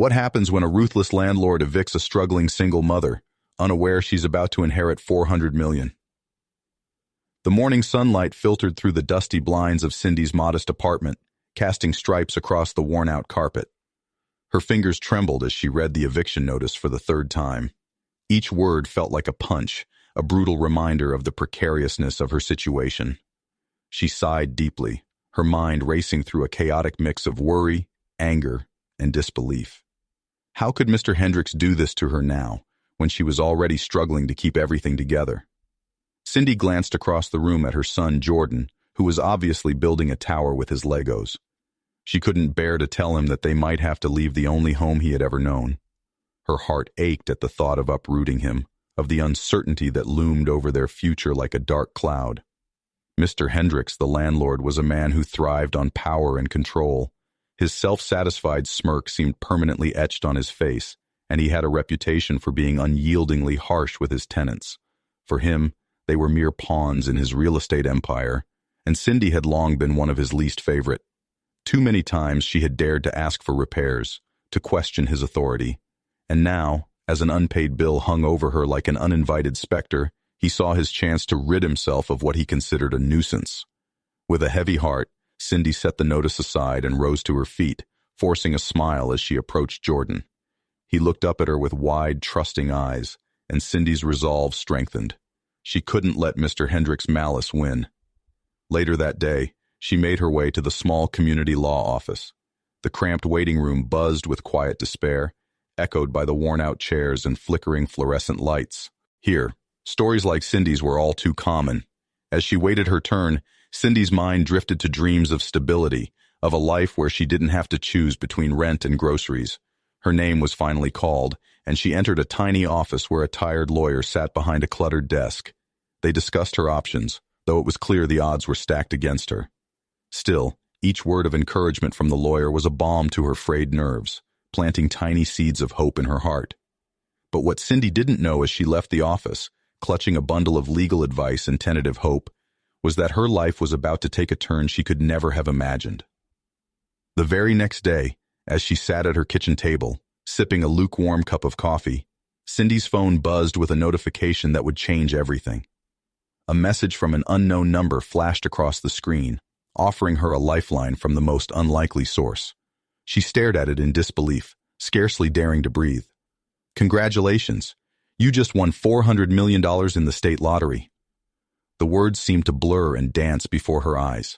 What happens when a ruthless landlord evicts a struggling single mother, unaware she's about to inherit $400 million? The morning sunlight filtered through the dusty blinds of Cindy's modest apartment, casting stripes across the worn-out carpet. Her fingers trembled as she read the eviction notice for the third time. Each word felt like a punch, a brutal reminder of the precariousness of her situation. She sighed deeply, her mind racing through a chaotic mix of worry, anger, and disbelief. How could Mr. Hendricks do this to her now, when she was already struggling to keep everything together? Cindy glanced across the room at her son, Jordan, who was obviously building a tower with his Legos. She couldn't bear to tell him that they might have to leave the only home he had ever known. Her heart ached at the thought of uprooting him, of the uncertainty that loomed over their future like a dark cloud. Mr. Hendricks, the landlord, was a man who thrived on power and control. His self-satisfied smirk seemed permanently etched on his face, and he had a reputation for being unyieldingly harsh with his tenants. For him, they were mere pawns in his real estate empire, and Cindy had long been one of his least favorite. Too many times she had dared to ask for repairs, to question his authority. And now, as an unpaid bill hung over her like an uninvited specter, he saw his chance to rid himself of what he considered a nuisance. With a heavy heart, Cindy set the notice aside and rose to her feet, forcing a smile as she approached Jordan. He looked up at her with wide, trusting eyes, and Cindy's resolve strengthened. She couldn't let Mr. Hendricks' malice win. Later that day, she made her way to the small community law office. The cramped waiting room buzzed with quiet despair, echoed by the worn-out chairs and flickering fluorescent lights. Here, stories like Cindy's were all too common. As she waited her turn, Cindy's mind drifted to dreams of stability, of a life where she didn't have to choose between rent and groceries. Her name was finally called, and she entered a tiny office where a tired lawyer sat behind a cluttered desk. They discussed her options, though it was clear the odds were stacked against her. Still, each word of encouragement from the lawyer was a balm to her frayed nerves, planting tiny seeds of hope in her heart. But what Cindy didn't know as she left the office, clutching a bundle of legal advice and tentative hope, was that her life was about to take a turn she could never have imagined. The very next day, as she sat at her kitchen table, sipping a lukewarm cup of coffee, Cindy's phone buzzed with a notification that would change everything. A message from an unknown number flashed across the screen, offering her a lifeline from the most unlikely source. She stared at it in disbelief, scarcely daring to breathe. "Congratulations! You just won $400 million in the state lottery." The words seemed to blur and dance before her eyes.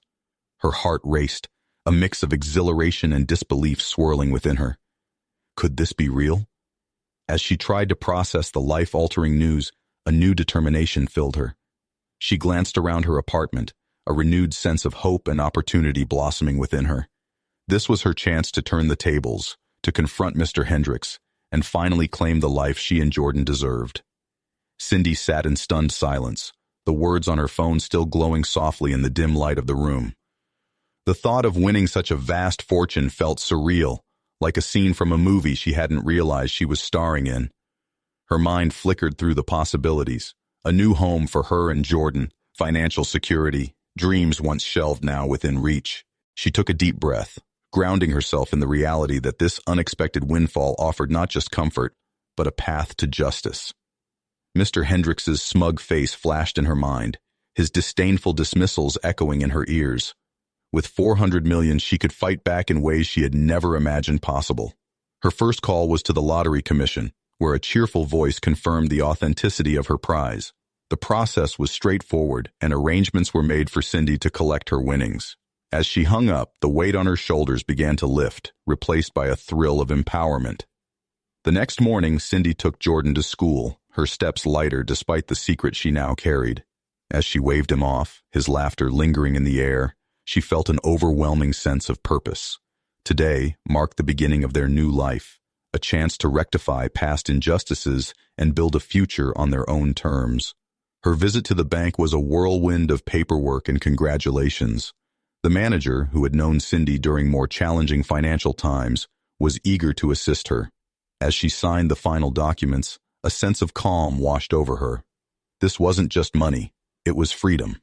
Her heart raced, a mix of exhilaration and disbelief swirling within her. Could this be real? As she tried to process the life-altering news, a new determination filled her. She glanced around her apartment, a renewed sense of hope and opportunity blossoming within her. This was her chance to turn the tables, to confront Mr. Hendricks, and finally claim the life she and Jordan deserved. Cindy sat in stunned silence, the words on her phone still glowing softly in the dim light of the room. The thought of winning such a vast fortune felt surreal, like a scene from a movie she hadn't realized she was starring in. Her mind flickered through the possibilities. A new home for her and Jordan, financial security, dreams once shelved now within reach. She took a deep breath, grounding herself in the reality that this unexpected windfall offered not just comfort, but a path to justice. Mr. Hendricks's smug face flashed in her mind, his disdainful dismissals echoing in her ears. With $400 million, she could fight back in ways she had never imagined possible. Her first call was to the Lottery Commission, where a cheerful voice confirmed the authenticity of her prize. The process was straightforward, and arrangements were made for Cindy to collect her winnings. As she hung up, the weight on her shoulders began to lift, replaced by a thrill of empowerment. The next morning, Cindy took Jordan to school, her steps lighter despite the secret she now carried. As she waved him off, his laughter lingering in the air, she felt an overwhelming sense of purpose. Today marked the beginning of their new life, a chance to rectify past injustices and build a future on their own terms. Her visit to the bank was a whirlwind of paperwork and congratulations. The manager, who had known Cindy during more challenging financial times, was eager to assist her. As she signed the final documents, a sense of calm washed over her. This wasn't just money, it was freedom.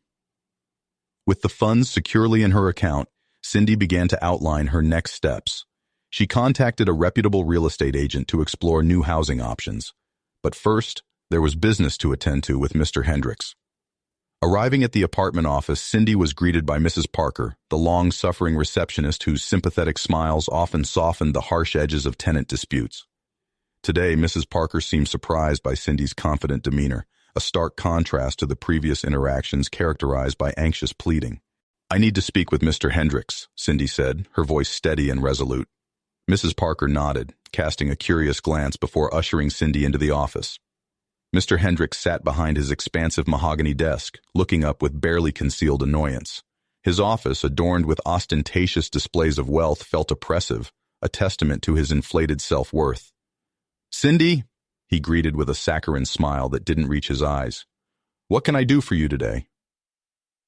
With the funds securely in her account, Cindy began to outline her next steps. She contacted a reputable real estate agent to explore new housing options. But first, there was business to attend to with Mr. Hendricks. Arriving at the apartment office, Cindy was greeted by Mrs. Parker, the long-suffering receptionist whose sympathetic smiles often softened the harsh edges of tenant disputes. Today, Mrs. Parker seemed surprised by Cindy's confident demeanor, a stark contrast to the previous interactions characterized by anxious pleading. "I need to speak with Mr. Hendricks," Cindy said, her voice steady and resolute. Mrs. Parker nodded, casting a curious glance before ushering Cindy into the office. Mr. Hendricks sat behind his expansive mahogany desk, looking up with barely concealed annoyance. His office, adorned with ostentatious displays of wealth, felt oppressive, a testament to his inflated self-worth. "Cindy," he greeted with a saccharine smile that didn't reach his eyes. "What can I do for you today?"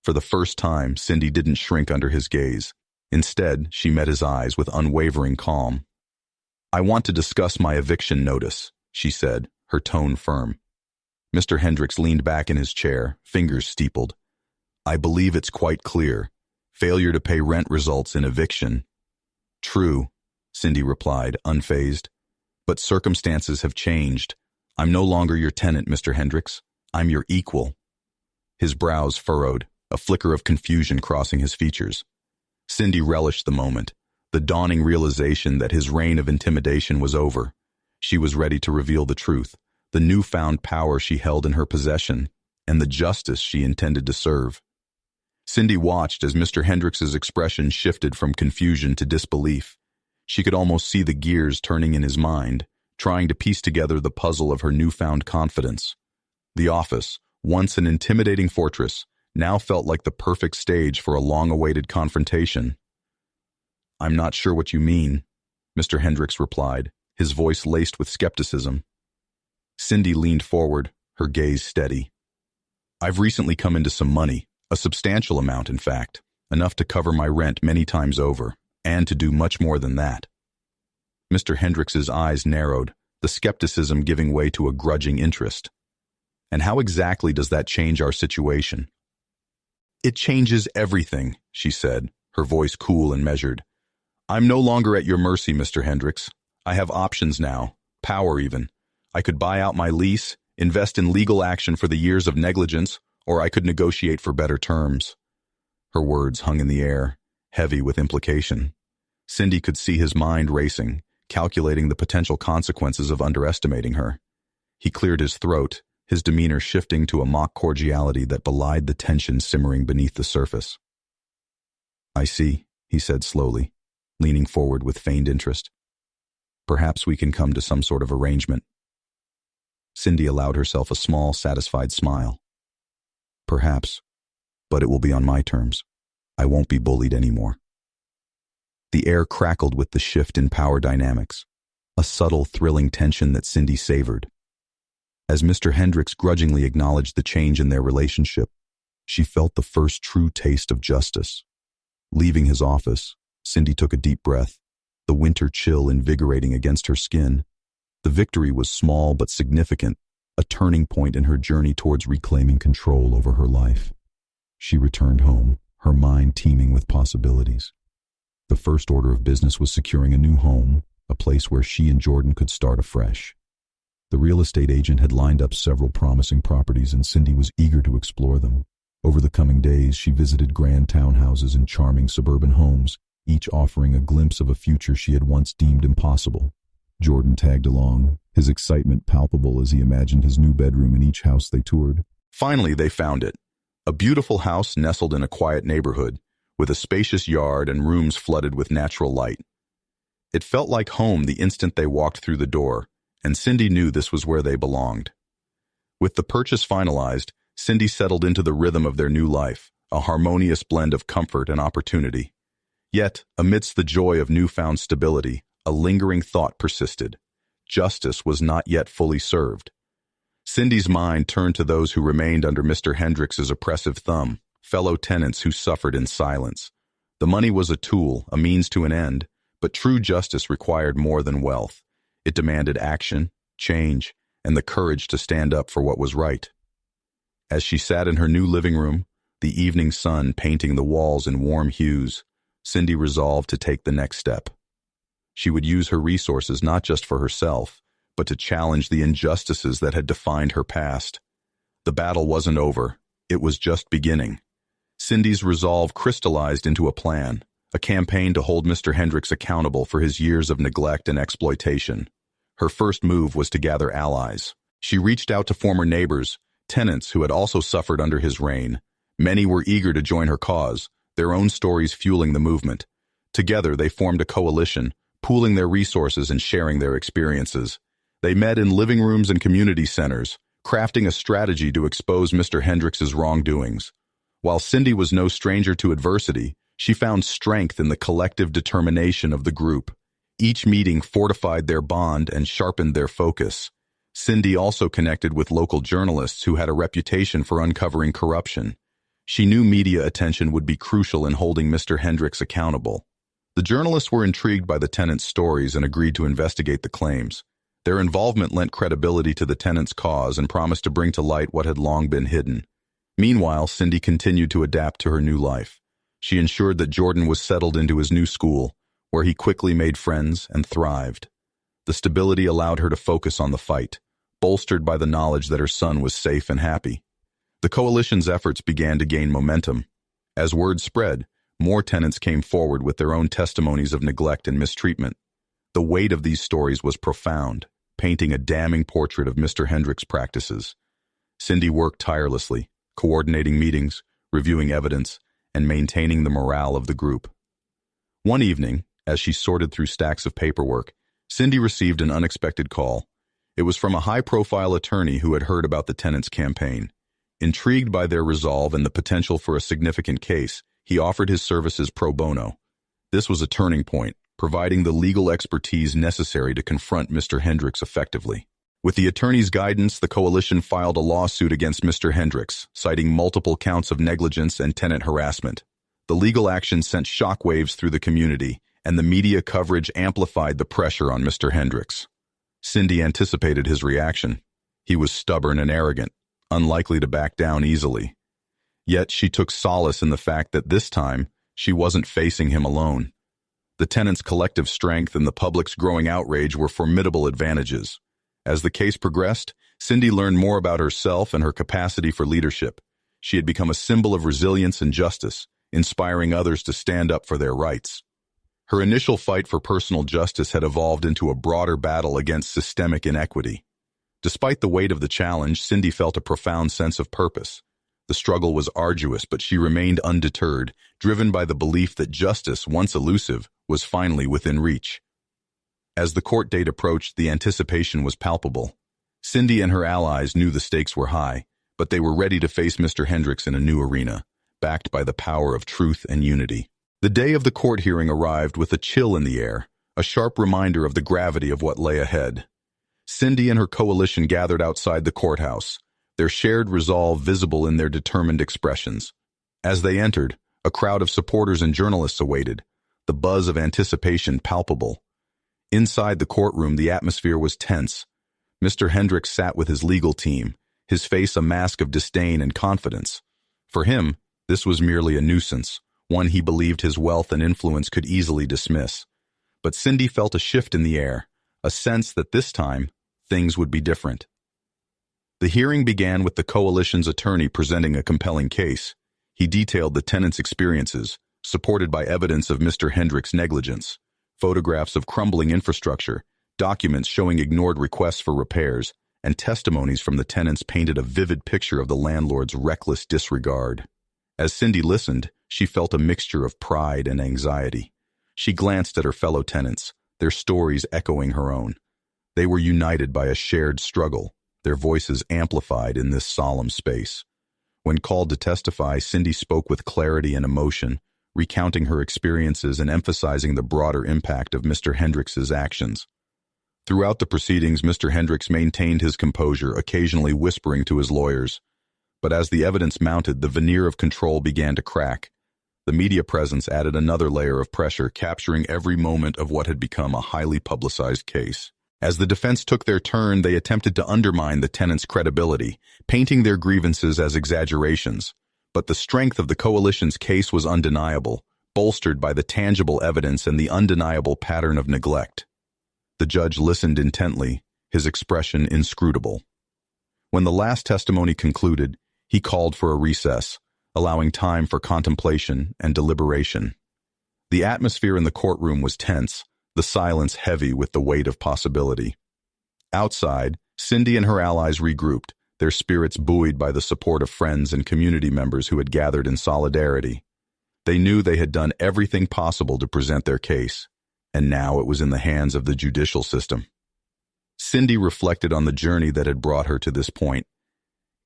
For the first time, Cindy didn't shrink under his gaze. Instead, she met his eyes with unwavering calm. "I want to discuss my eviction notice," she said, her tone firm. Mr. Hendricks leaned back in his chair, fingers steepled. "I believe it's quite clear. Failure to pay rent results in eviction." "True," Cindy replied, unfazed. "But circumstances have changed. I'm no longer your tenant, Mr. Hendricks. I'm your equal." His brows furrowed, a flicker of confusion crossing his features. Cindy relished the moment, the dawning realization that his reign of intimidation was over. She was ready to reveal the truth, the newfound power she held in her possession, and the justice she intended to serve. Cindy watched as Mr. Hendricks's expression shifted from confusion to disbelief. She could almost see the gears turning in his mind, trying to piece together the puzzle of her newfound confidence. The office, once an intimidating fortress, now felt like the perfect stage for a long-awaited confrontation. "I'm not sure what you mean," Mr. Hendricks replied, his voice laced with skepticism. Cindy leaned forward, her gaze steady. "I've recently come into some money, a substantial amount in fact, enough to cover my rent many times over, and to do much more than that." Mr. Hendricks's eyes narrowed, the skepticism giving way to a grudging interest. "And how exactly does that change our situation?" "It changes everything," she said, her voice cool and measured. "I'm no longer at your mercy, Mr. Hendricks. I have options now, power even. I could buy out my lease, invest in legal action for the years of negligence, or I could negotiate for better terms." Her words hung in the air, heavy with implication. Cindy could see his mind racing, calculating the potential consequences of underestimating her. He cleared his throat, his demeanor shifting to a mock cordiality that belied the tension simmering beneath the surface. "I see," he said slowly, leaning forward with feigned interest. "Perhaps we can come to some sort of arrangement." Cindy allowed herself a small, satisfied smile. "Perhaps, but it will be on my terms. I won't be bullied anymore." The air crackled with the shift in power dynamics, a subtle, thrilling tension that Cindy savored. As Mr. Hendricks grudgingly acknowledged the change in their relationship, she felt the first true taste of justice. Leaving his office, Cindy took a deep breath, the winter chill invigorating against her skin. The victory was small but significant, a turning point in her journey towards reclaiming control over her life. She returned home, her mind teeming with possibilities. The first order of business was securing a new home, a place where she and Jordan could start afresh. The real estate agent had lined up several promising properties, and Cindy was eager to explore them. Over the coming days, she visited grand townhouses and charming suburban homes, each offering a glimpse of a future she had once deemed impossible. Jordan tagged along, his excitement palpable as he imagined his new bedroom in each house they toured. Finally, they found it. A beautiful house nestled in a quiet neighborhood, with a spacious yard and rooms flooded with natural light. It felt like home the instant they walked through the door, and Cindy knew this was where they belonged. With the purchase finalized, Cindy settled into the rhythm of their new life, a harmonious blend of comfort and opportunity. Yet, amidst the joy of newfound stability, a lingering thought persisted. Justice was not yet fully served. Cindy's mind turned to those who remained under Mr. Hendricks's oppressive thumb, fellow tenants who suffered in silence. The money was a tool, a means to an end, but true justice required more than wealth. It demanded action, change, and the courage to stand up for what was right. As she sat in her new living room, the evening sun painting the walls in warm hues, Cindy resolved to take the next step. She would use her resources not just for herself, but to challenge the injustices that had defined her past. The battle wasn't over. It was just beginning. Cindy's resolve crystallized into a plan, a campaign to hold Mr. Hendricks accountable for his years of neglect and exploitation. Her first move was to gather allies. She reached out to former neighbors, tenants who had also suffered under his reign. Many were eager to join her cause, their own stories fueling the movement. Together, they formed a coalition, pooling their resources and sharing their experiences. They met in living rooms and community centers, crafting a strategy to expose Mr. Hendricks's wrongdoings. While Cindy was no stranger to adversity, she found strength in the collective determination of the group. Each meeting fortified their bond and sharpened their focus. Cindy also connected with local journalists who had a reputation for uncovering corruption. She knew media attention would be crucial in holding Mr. Hendricks accountable. The journalists were intrigued by the tenants' stories and agreed to investigate the claims. Their involvement lent credibility to the tenants' cause and promised to bring to light what had long been hidden. Meanwhile, Cindy continued to adapt to her new life. She ensured that Jordan was settled into his new school, where he quickly made friends and thrived. The stability allowed her to focus on the fight, bolstered by the knowledge that her son was safe and happy. The coalition's efforts began to gain momentum. As word spread, more tenants came forward with their own testimonies of neglect and mistreatment. The weight of these stories was profound, painting a damning portrait of Mr. Hendricks' practices. Cindy worked tirelessly, coordinating meetings, reviewing evidence, and maintaining the morale of the group. One evening, as she sorted through stacks of paperwork, Cindy received an unexpected call. It was from a high-profile attorney who had heard about the tenants' campaign. Intrigued by their resolve and the potential for a significant case, he offered his services pro bono. This was a turning point, providing the legal expertise necessary to confront Mr. Hendricks effectively. With the attorney's guidance, the coalition filed a lawsuit against Mr. Hendricks, citing multiple counts of negligence and tenant harassment. The legal action sent shockwaves through the community, and the media coverage amplified the pressure on Mr. Hendricks. Cindy anticipated his reaction. He was stubborn and arrogant, unlikely to back down easily. Yet she took solace in the fact that this time, she wasn't facing him alone. The tenants' collective strength and the public's growing outrage were formidable advantages. As the case progressed, Cindy learned more about herself and her capacity for leadership. She had become a symbol of resilience and justice, inspiring others to stand up for their rights. Her initial fight for personal justice had evolved into a broader battle against systemic inequity. Despite the weight of the challenge, Cindy felt a profound sense of purpose. The struggle was arduous, but she remained undeterred, driven by the belief that justice, once elusive, was finally within reach. As the court date approached, the anticipation was palpable. Cindy and her allies knew the stakes were high, but they were ready to face Mr. Hendricks in a new arena, backed by the power of truth and unity. The day of the court hearing arrived with a chill in the air, a sharp reminder of the gravity of what lay ahead. Cindy and her coalition gathered outside the courthouse, their shared resolve visible in their determined expressions. As they entered, a crowd of supporters and journalists awaited, the buzz of anticipation palpable. Inside the courtroom, the atmosphere was tense. Mr. Hendricks sat with his legal team, his face a mask of disdain and confidence. For him, this was merely a nuisance, one he believed his wealth and influence could easily dismiss. But Cindy felt a shift in the air, a sense that this time, things would be different. The hearing began with the coalition's attorney presenting a compelling case. He detailed the tenants' experiences, supported by evidence of Mr. Hendricks' negligence. Photographs of crumbling infrastructure, documents showing ignored requests for repairs, and testimonies from the tenants painted a vivid picture of the landlord's reckless disregard. As Cindy listened, she felt a mixture of pride and anxiety. She glanced at her fellow tenants, their stories echoing her own. They were united by a shared struggle, their voices amplified in this solemn space. When called to testify, Cindy spoke with clarity and emotion, recounting her experiences and emphasizing the broader impact of Mr. Hendricks's actions. Throughout the proceedings, Mr. Hendricks maintained his composure, occasionally whispering to his lawyers. But as the evidence mounted, the veneer of control began to crack. The media presence added another layer of pressure, capturing every moment of what had become a highly publicized case. As the defense took their turn, they attempted to undermine the tenants' credibility, painting their grievances as exaggerations. But the strength of the coalition's case was undeniable, bolstered by the tangible evidence and the undeniable pattern of neglect. The judge listened intently, his expression inscrutable. When the last testimony concluded, he called for a recess, allowing time for contemplation and deliberation. The atmosphere in the courtroom was tense, the silence heavy with the weight of possibility. Outside, Cindy and her allies regrouped, their spirits buoyed by the support of friends and community members who had gathered in solidarity. They knew they had done everything possible to present their case, and now it was in the hands of the judicial system. Cindy reflected on the journey that had brought her to this point.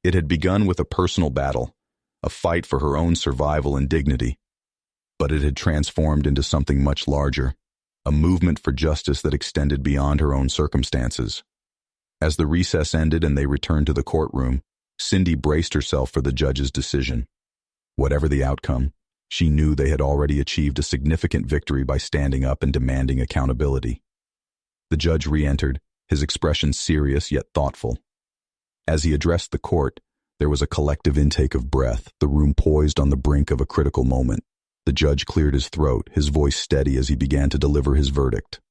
It had begun with a personal battle, a fight for her own survival and dignity. But it had transformed into something much larger, a movement for justice that extended beyond her own circumstances. As the recess ended and they returned to the courtroom, Cindy braced herself for the judge's decision. Whatever the outcome, she knew they had already achieved a significant victory by standing up and demanding accountability. The judge re-entered, his expression serious yet thoughtful. As he addressed the court, there was a collective intake of breath, the room poised on the brink of a critical moment. The judge cleared his throat, his voice steady as he began to deliver his verdict.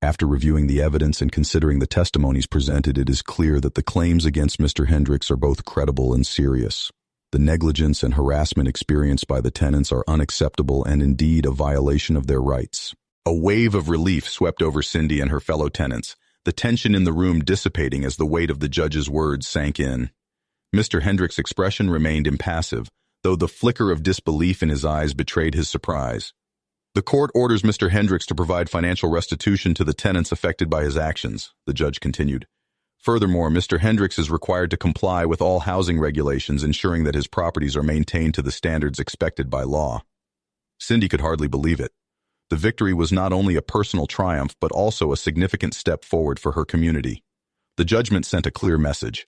After reviewing the evidence and considering the testimonies presented, it is clear that the claims against Mr. Hendricks are both credible and serious. The negligence and harassment experienced by the tenants are unacceptable and indeed a violation of their rights. A wave of relief swept over Cindy and her fellow tenants, the tension in the room dissipating as the weight of the judge's words sank in. Mr. Hendricks' expression remained impassive, though the flicker of disbelief in his eyes betrayed his surprise. The court orders Mr. Hendricks to provide financial restitution to the tenants affected by his actions, the judge continued. Furthermore, Mr. Hendricks is required to comply with all housing regulations, ensuring that his properties are maintained to the standards expected by law. Cindy could hardly believe it. The victory was not only a personal triumph, but also a significant step forward for her community. The judgment sent a clear message.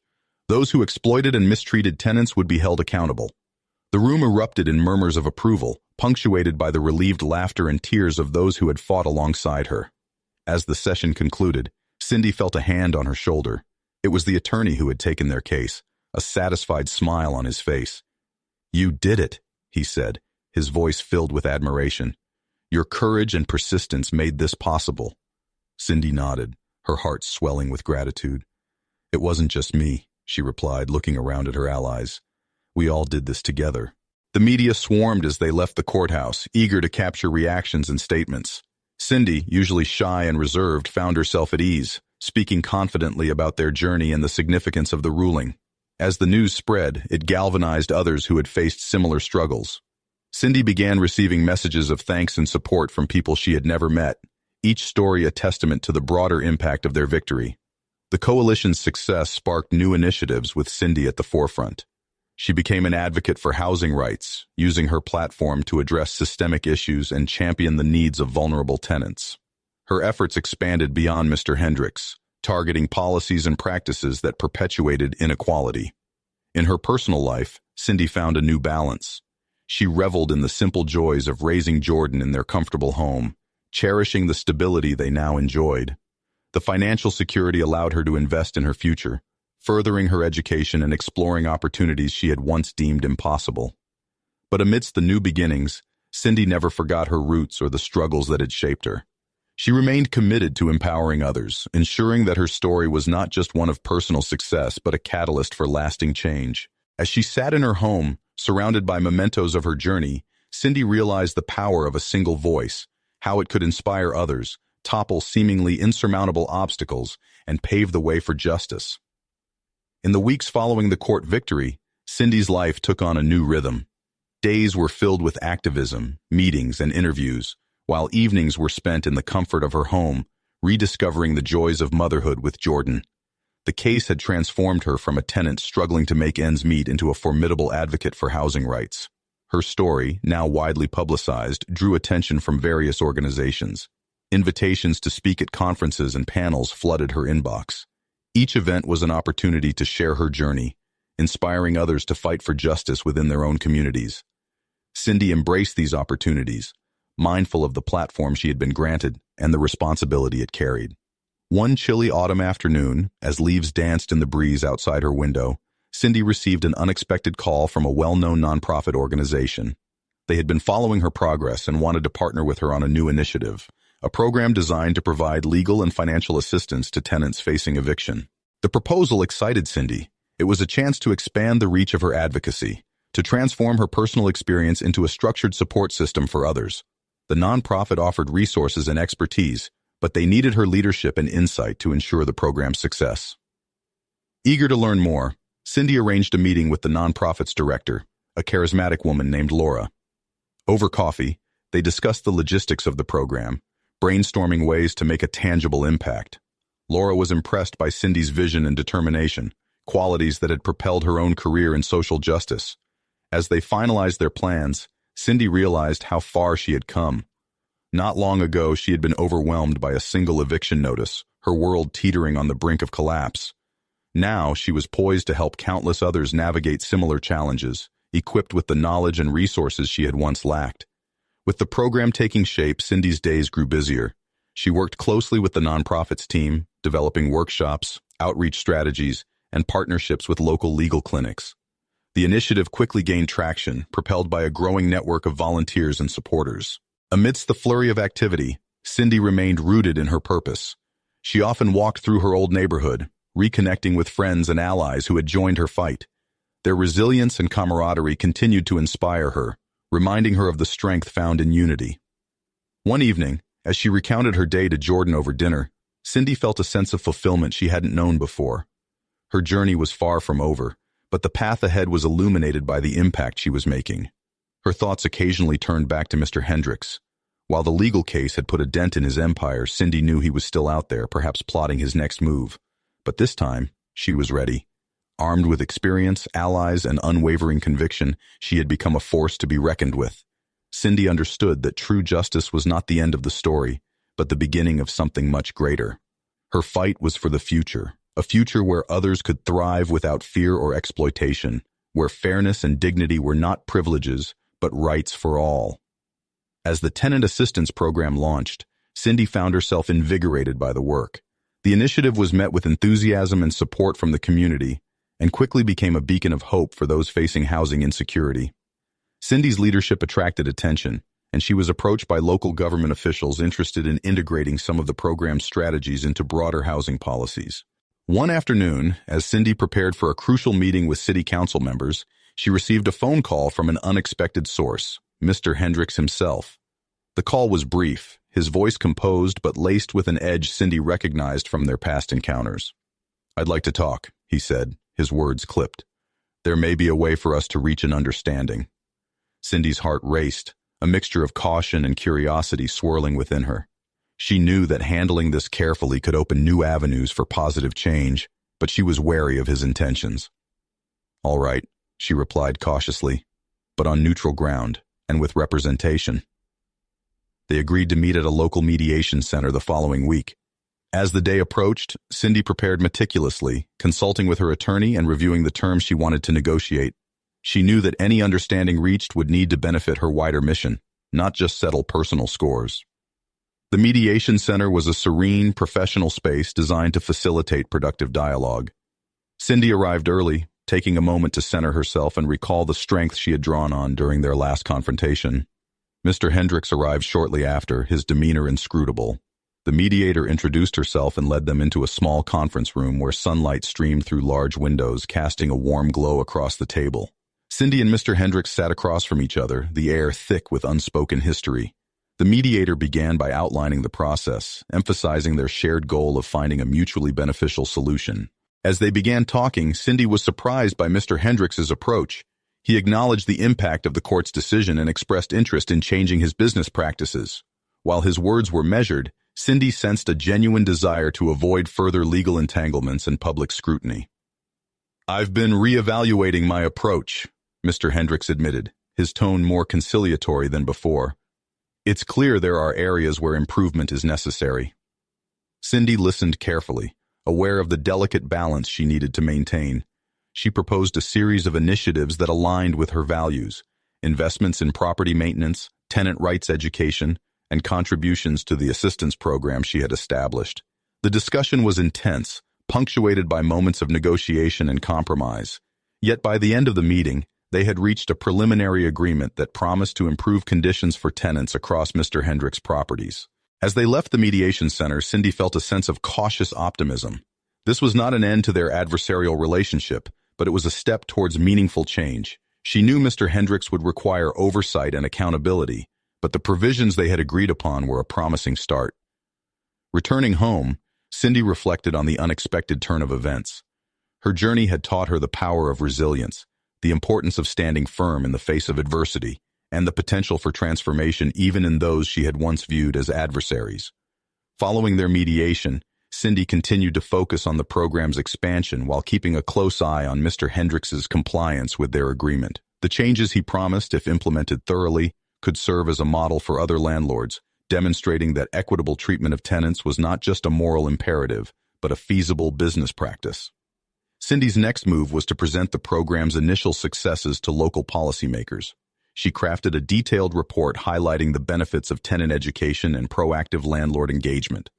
Those who exploited and mistreated tenants would be held accountable. The room erupted in murmurs of approval, punctuated by the relieved laughter and tears of those who had fought alongside her. As the session concluded, Cindy felt a hand on her shoulder. It was the attorney who had taken their case, a satisfied smile on his face. "You did it," he said, his voice filled with admiration. "Your courage and persistence made this possible." Cindy nodded, her heart swelling with gratitude. "It wasn't just me," she replied, looking around at her allies. "We all did this together." The media swarmed as they left the courthouse, eager to capture reactions and statements. Cindy, usually shy and reserved, found herself at ease, speaking confidently about their journey and the significance of the ruling. As the news spread, it galvanized others who had faced similar struggles. Cindy began receiving messages of thanks and support from people she had never met, each story a testament to the broader impact of their victory. The coalition's success sparked new initiatives with Cindy at the forefront. She became an advocate for housing rights, using her platform to address systemic issues and champion the needs of vulnerable tenants. Her efforts expanded beyond Mr. Hendricks, targeting policies and practices that perpetuated inequality. In her personal life, Cindy found a new balance. She reveled in the simple joys of raising Jordan in their comfortable home, cherishing the stability they now enjoyed. The financial security allowed her to invest in her future, furthering her education and exploring opportunities she had once deemed impossible. But amidst the new beginnings, Cindy never forgot her roots or the struggles that had shaped her. She remained committed to empowering others, ensuring that her story was not just one of personal success, but a catalyst for lasting change. As she sat in her home, surrounded by mementos of her journey, Cindy realized the power of a single voice, how it could inspire others, topple seemingly insurmountable obstacles, and pave the way for justice. In the weeks following the court victory, Cindy's life took on a new rhythm. Days were filled with activism, meetings, and interviews, while evenings were spent in the comfort of her home, rediscovering the joys of motherhood with Jordan. The case had transformed her from a tenant struggling to make ends meet into a formidable advocate for housing rights. Her story, now widely publicized, drew attention from various organizations. Invitations to speak at conferences and panels flooded her inbox. Each event was an opportunity to share her journey, inspiring others to fight for justice within their own communities. Cindy embraced these opportunities, mindful of the platform she had been granted and the responsibility it carried. One chilly autumn afternoon, as leaves danced in the breeze outside her window, Cindy received an unexpected call from a well-known nonprofit organization. They had been following her progress and wanted to partner with her on a new initiative, a program designed to provide legal and financial assistance to tenants facing eviction. The proposal excited Cindy. It was a chance to expand the reach of her advocacy, to transform her personal experience into a structured support system for others. The nonprofit offered resources and expertise, but they needed her leadership and insight to ensure the program's success. Eager to learn more, Cindy arranged a meeting with the nonprofit's director, a charismatic woman named Laura. Over coffee, they discussed the logistics of the program, brainstorming ways to make a tangible impact. Laura was impressed by Cindy's vision and determination, qualities that had propelled her own career in social justice. As they finalized their plans, Cindy realized how far she had come. Not long ago, she had been overwhelmed by a single eviction notice, her world teetering on the brink of collapse. Now, she was poised to help countless others navigate similar challenges, equipped with the knowledge and resources she had once lacked. With the program taking shape, Cindy's days grew busier. She worked closely with the nonprofit's team, developing workshops, outreach strategies, and partnerships with local legal clinics. The initiative quickly gained traction, propelled by a growing network of volunteers and supporters. Amidst the flurry of activity, Cindy remained rooted in her purpose. She often walked through her old neighborhood, reconnecting with friends and allies who had joined her fight. Their resilience and camaraderie continued to inspire her, reminding her of the strength found in unity. One evening, as she recounted her day to Jordan over dinner, Cindy felt a sense of fulfillment she hadn't known before. Her journey was far from over, but the path ahead was illuminated by the impact she was making. Her thoughts occasionally turned back to Mr. Hendricks. While the legal case had put a dent in his empire, Cindy knew he was still out there, perhaps plotting his next move. But this time, she was ready. Armed with experience, allies, and unwavering conviction, she had become a force to be reckoned with. Cindy understood that true justice was not the end of the story, but the beginning of something much greater. Her fight was for the future, a future where others could thrive without fear or exploitation, where fairness and dignity were not privileges, but rights for all. As the Tenant Assistance Program launched, Cindy found herself invigorated by the work. The initiative was met with enthusiasm and support from the community, and quickly became a beacon of hope for those facing housing insecurity. Cindy's leadership attracted attention, and she was approached by local government officials interested in integrating some of the program's strategies into broader housing policies. One afternoon, as Cindy prepared for a crucial meeting with city council members, she received a phone call from an unexpected source, Mr. Hendricks himself. The call was brief, his voice composed but laced with an edge Cindy recognized from their past encounters. "I'd like to talk," he said, his words clipped. "There may be a way for us to reach an understanding." Cindy's heart raced, a mixture of caution and curiosity swirling within her. She knew that handling this carefully could open new avenues for positive change, but she was wary of his intentions. "All right," she replied cautiously, but on neutral ground and with representation. They agreed to meet at a local mediation center the following week. As the day approached, Cindy prepared meticulously, consulting with her attorney and reviewing the terms she wanted to negotiate. She knew that any understanding reached would need to benefit her wider mission, not just settle personal scores. The mediation center was a serene, professional space designed to facilitate productive dialogue. Cindy arrived early, taking a moment to center herself and recall the strength she had drawn on during their last confrontation. Mr. Hendricks arrived shortly after, his demeanor inscrutable. The mediator introduced herself and led them into a small conference room where sunlight streamed through large windows, casting a warm glow across the table. Cindy and Mr. Hendricks sat across from each other, the air thick with unspoken history. The mediator began by outlining the process, emphasizing their shared goal of finding a mutually beneficial solution. As they began talking, Cindy was surprised by Mr. Hendricks's approach. He acknowledged the impact of the court's decision and expressed interest in changing his business practices. While his words were measured, Cindy sensed a genuine desire to avoid further legal entanglements and public scrutiny. "I've been reevaluating my approach," Mr. Hendricks admitted, his tone more conciliatory than before. "It's clear there are areas where improvement is necessary." Cindy listened carefully, aware of the delicate balance she needed to maintain. She proposed a series of initiatives that aligned with her values: investments in property maintenance, tenant rights education, and contributions to the assistance program she had established. The discussion was intense, punctuated by moments of negotiation and compromise. Yet by the end of the meeting, They had reached a preliminary agreement that promised to improve conditions for tenants across Mr. Hendricks' properties. As they left the mediation center, Cindy felt a sense of cautious optimism. This was not an end to their adversarial relationship, but it was a step towards meaningful change. She knew Mr. Hendricks would require oversight and accountability, but the provisions they had agreed upon were a promising start. Returning home, Cindy reflected on the unexpected turn of events. Her journey had taught her the power of resilience, the importance of standing firm in the face of adversity, and the potential for transformation even in those she had once viewed as adversaries. Following their mediation, Cindy continued to focus on the program's expansion while keeping a close eye on Mr. Hendricks's compliance with their agreement. The changes he promised, if implemented thoroughly, could serve as a model for other landlords, demonstrating that equitable treatment of tenants was not just a moral imperative, but a feasible business practice. Cindy's next move was to present the program's initial successes to local policymakers. She crafted a detailed report highlighting the benefits of tenant education and proactive landlord engagement.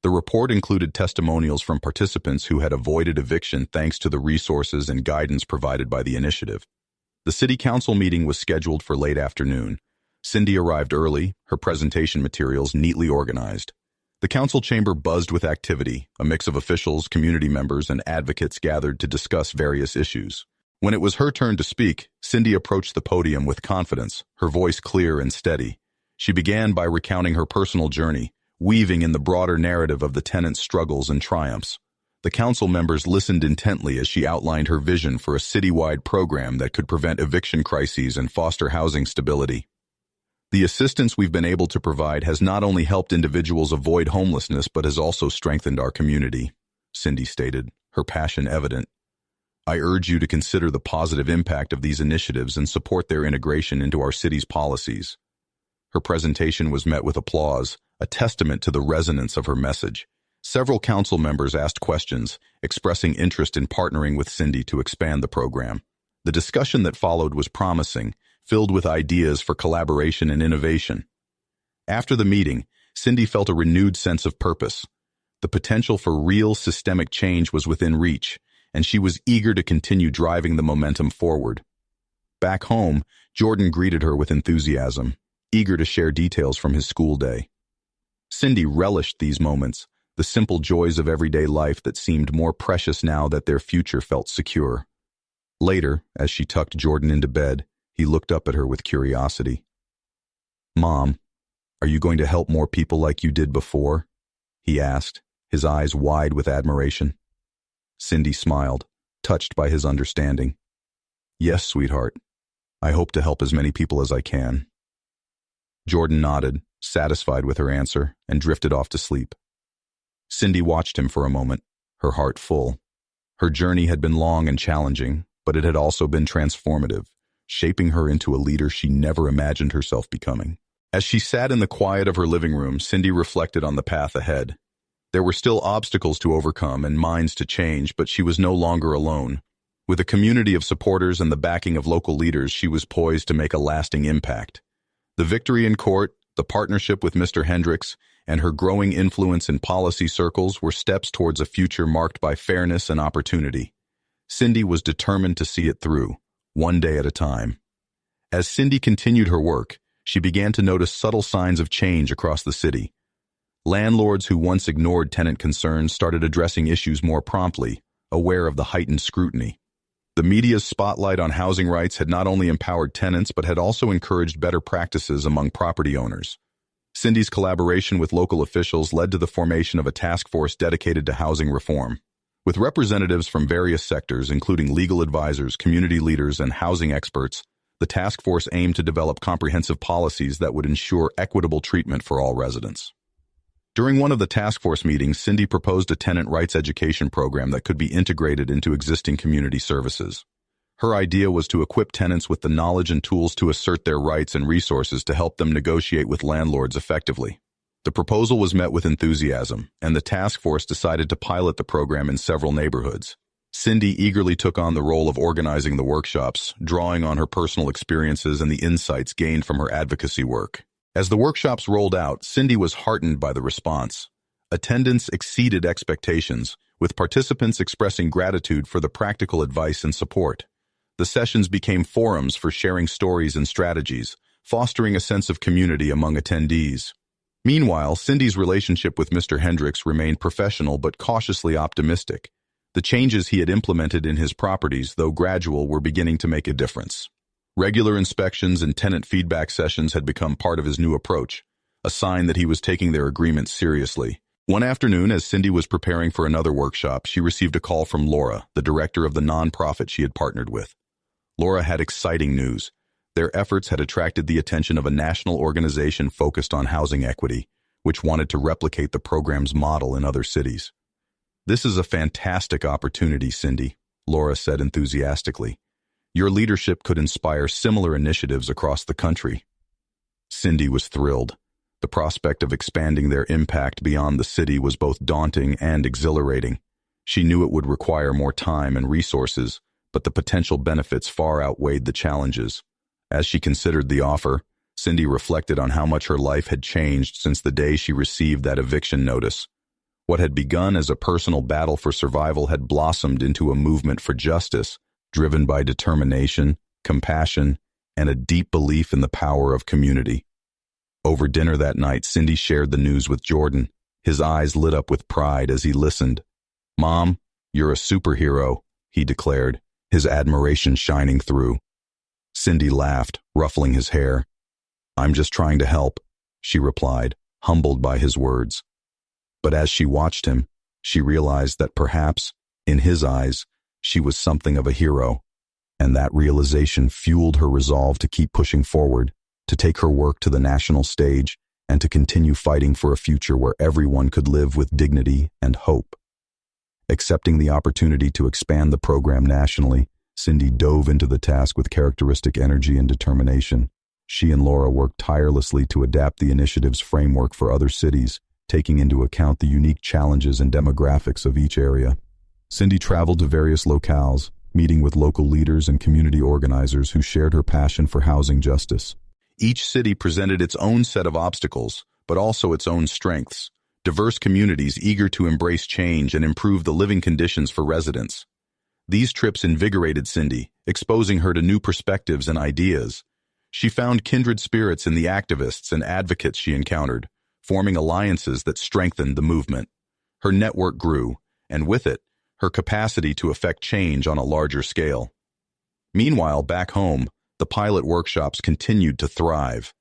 The report included testimonials from participants who had avoided eviction thanks to the resources and guidance provided by the initiative. The city council meeting was scheduled for late afternoon. Cindy arrived early, her presentation materials neatly organized. The council chamber buzzed with activity. A mix of officials, community members, and advocates gathered to discuss various issues. When it was her turn to speak, Cindy approached the podium with confidence, her voice clear and steady. She began by recounting her personal journey, weaving in the broader narrative of the tenants' struggles and triumphs. The council members listened intently as she outlined her vision for a citywide program that could prevent eviction crises and foster housing stability. The assistance we've been able to provide has not only helped individuals avoid homelessness but has also strengthened our community, Cindy stated, her passion evident. I urge you to consider the positive impact of these initiatives and support their integration into our city's policies. Her presentation was met with applause, a testament to the resonance of her message. Several council members asked questions, expressing interest in partnering with Cindy to expand the program. The discussion that followed was promising, filled with ideas for collaboration and innovation. After the meeting, Cindy felt a renewed sense of purpose. The potential for real systemic change was within reach, and she was eager to continue driving the momentum forward. Back home, Jordan greeted her with enthusiasm, eager to share details from his school day. Cindy relished these moments, the simple joys of everyday life that seemed more precious now that their future felt secure. Later, as she tucked Jordan into bed, he looked up at her with curiosity. "Mom, are you going to help more people like you did before?" he asked, his eyes wide with admiration. Cindy smiled, touched by his understanding. "Yes, sweetheart. I hope to help as many people as I can." Jordan nodded, satisfied with her answer, and drifted off to sleep. Cindy watched him for a moment, her heart full. Her journey had been long and challenging, but it had also been transformative, shaping her into a leader she never imagined herself becoming. As she sat in the quiet of her living room, Cindy reflected on the path ahead. There were still obstacles to overcome and minds to change, but she was no longer alone. With a community of supporters and the backing of local leaders, she was poised to make a lasting impact. The victory in court, the partnership with Mr. Hendricks, and her growing influence in policy circles were steps towards a future marked by fairness and opportunity. Cindy was determined to see it through, one day at a time. As Cindy continued her work, she began to notice subtle signs of change across the city. Landlords who once ignored tenant concerns started addressing issues more promptly, aware of the heightened scrutiny. The media's spotlight on housing rights had not only empowered tenants but had also encouraged better practices among property owners. Cindy's collaboration with local officials led to the formation of a task force dedicated to housing reform. With representatives from various sectors, including legal advisors, community leaders, and housing experts, the task force aimed to develop comprehensive policies that would ensure equitable treatment for all residents. During one of the task force meetings, Cindy proposed a tenant rights education program that could be integrated into existing community services. Her idea was to equip tenants with the knowledge and tools to assert their rights and resources to help them negotiate with landlords effectively. The proposal was met with enthusiasm, and the task force decided to pilot the program in several neighborhoods. Cindy eagerly took on the role of organizing the workshops, drawing on her personal experiences and the insights gained from her advocacy work. As the workshops rolled out, Cindy was heartened by the response. Attendance exceeded expectations, with participants expressing gratitude for the practical advice and support. The sessions became forums for sharing stories and strategies, fostering a sense of community among attendees. Meanwhile, Cindy's relationship with Mr. Hendricks remained professional but cautiously optimistic. The changes he had implemented in his properties, though gradual, were beginning to make a difference. Regular inspections and tenant feedback sessions had become part of his new approach, a sign that he was taking their agreements seriously. One afternoon, as Cindy was preparing for another workshop, she received a call from Laura, the director of the nonprofit she had partnered with. Laura had exciting news. Their efforts had attracted the attention of a national organization focused on housing equity, which wanted to replicate the program's model in other cities. "This is a fantastic opportunity, Cindy," Laura said enthusiastically. "Your leadership could inspire similar initiatives across the country." Cindy was thrilled. The prospect of expanding their impact beyond the city was both daunting and exhilarating. She knew it would require more time and resources, but the potential benefits far outweighed the challenges. As she considered the offer, Cindy reflected on how much her life had changed since the day she received that eviction notice. What had begun as a personal battle for survival had blossomed into a movement for justice, driven by determination, compassion, and a deep belief in the power of community. Over dinner that night, Cindy shared the news with Jordan. His eyes lit up with pride as he listened. "Mom, you're a superhero," he declared, his admiration shining through. Cindy laughed, ruffling his hair. "I'm just trying to help," she replied, humbled by his words. But as she watched him, she realized that perhaps, in his eyes, she was something of a hero. And that realization fueled her resolve to keep pushing forward, to take her work to the national stage, and to continue fighting for a future where everyone could live with dignity and hope. Accepting the opportunity to expand the program nationally, Cindy dove into the task with characteristic energy and determination. She and Laura worked tirelessly to adapt the initiative's framework for other cities, taking into account the unique challenges and demographics of each area. Cindy traveled to various locales, meeting with local leaders and community organizers who shared her passion for housing justice. Each city presented its own set of obstacles, but also its own strengths. Diverse communities eager to embrace change and improve the living conditions for residents. These trips invigorated Cindy, exposing her to new perspectives and ideas. She found kindred spirits in the activists and advocates she encountered, forming alliances that strengthened the movement. Her network grew, and with it, her capacity to affect change on a larger scale. Meanwhile, back home, the pilot workshops continued to thrive.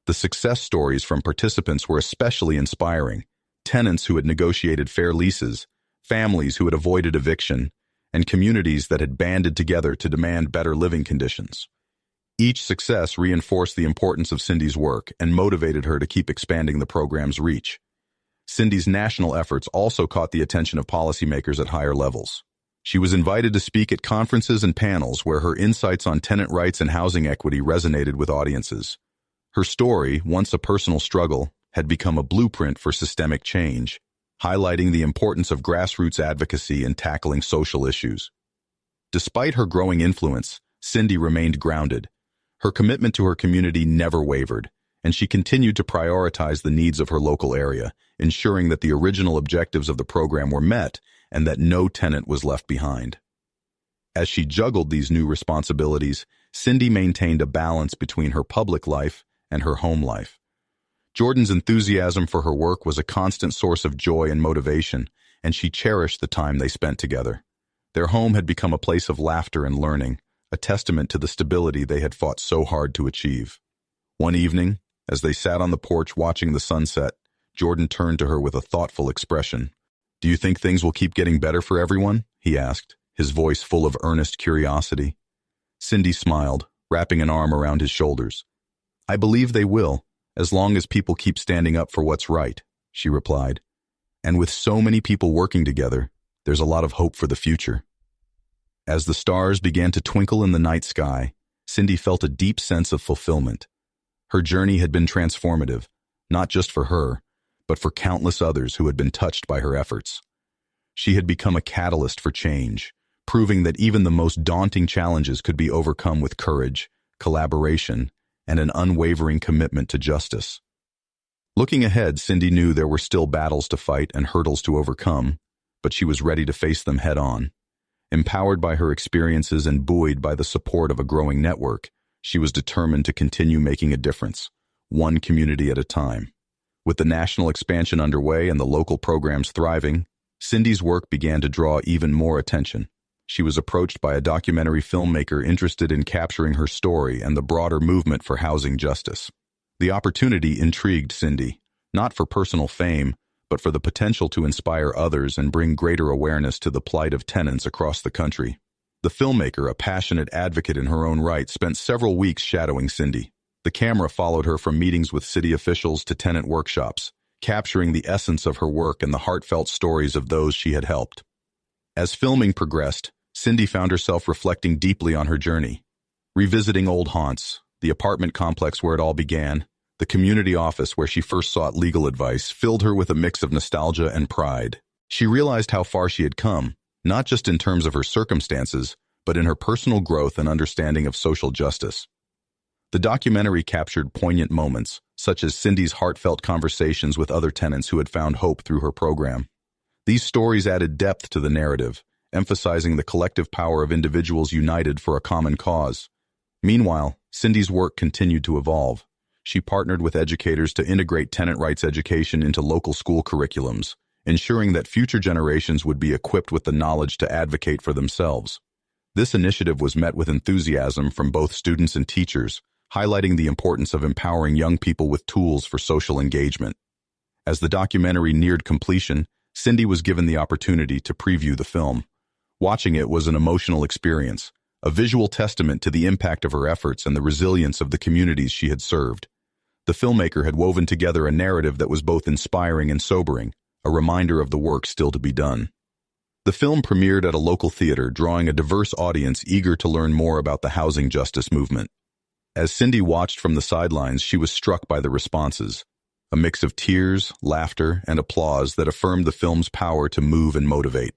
The success stories from participants were especially inspiring. Tenants who had negotiated fair leases, families who had avoided eviction, and communities that had banded together to demand better living conditions. Each success reinforced the importance of Cindy's work and motivated her to keep expanding the program's reach. Cindy's national efforts also caught the attention of policymakers at higher levels. She was invited to speak at conferences and panels where her insights on tenant rights and housing equity resonated with audiences. Her story, once a personal struggle, had become a blueprint for systemic change, highlighting the importance of grassroots advocacy in tackling social issues. Despite her growing influence, Cindy remained grounded. Her commitment to her community never wavered, and she continued to prioritize the needs of her local area, ensuring that the original objectives of the program were met and that no tenant was left behind. As she juggled these new responsibilities, Cindy maintained a balance between her public life and her home life. Jordan's enthusiasm for her work was a constant source of joy and motivation, and she cherished the time they spent together. Their home had become a place of laughter and learning, a testament to the stability they had fought so hard to achieve. One evening, as they sat on the porch watching the sunset, Jordan turned to her with a thoughtful expression. "Do you think things will keep getting better for everyone?" he asked, his voice full of earnest curiosity. Cindy smiled, wrapping an arm around his shoulders. "I believe they will, as long as people keep standing up for what's right," she replied. "And with so many people working together, there's a lot of hope for the future." As the stars began to twinkle in the night sky, Cindy felt a deep sense of fulfillment. Her journey had been transformative, not just for her, but for countless others who had been touched by her efforts. She had become a catalyst for change, proving that even the most daunting challenges could be overcome with courage, collaboration, and an unwavering commitment to justice. Looking ahead, Cindy knew there were still battles to fight and hurdles to overcome, but she was ready to face them head on. Empowered by her experiences and buoyed by the support of a growing network, she was determined to continue making a difference, one community at a time. With the national expansion underway and the local programs thriving, Cindy's work began to draw even more attention. She was approached by a documentary filmmaker interested in capturing her story and the broader movement for housing justice. The opportunity intrigued Cindy, not for personal fame, but for the potential to inspire others and bring greater awareness to the plight of tenants across the country. The filmmaker, a passionate advocate in her own right, spent several weeks shadowing Cindy. The camera followed her from meetings with city officials to tenant workshops, capturing the essence of her work and the heartfelt stories of those she had helped. As filming progressed, Cindy found herself reflecting deeply on her journey. Revisiting old haunts, the apartment complex where it all began, the community office where she first sought legal advice, filled her with a mix of nostalgia and pride. She realized how far she had come, not just in terms of her circumstances, but in her personal growth and understanding of social justice. The documentary captured poignant moments, such as Cindy's heartfelt conversations with other tenants who had found hope through her program. These stories added depth to the narrative, emphasizing the collective power of individuals united for a common cause. Meanwhile, Cindy's work continued to evolve. She partnered with educators to integrate tenant rights education into local school curriculums, ensuring that future generations would be equipped with the knowledge to advocate for themselves. This initiative was met with enthusiasm from both students and teachers, highlighting the importance of empowering young people with tools for social engagement. As the documentary neared completion, Cindy was given the opportunity to preview the film. Watching it was an emotional experience, a visual testament to the impact of her efforts and the resilience of the communities she had served. The filmmaker had woven together a narrative that was both inspiring and sobering, a reminder of the work still to be done. The film premiered at a local theater, drawing a diverse audience eager to learn more about the housing justice movement. As Cindy watched from the sidelines, she was struck by the responses, a mix of tears, laughter, and applause that affirmed the film's power to move and motivate.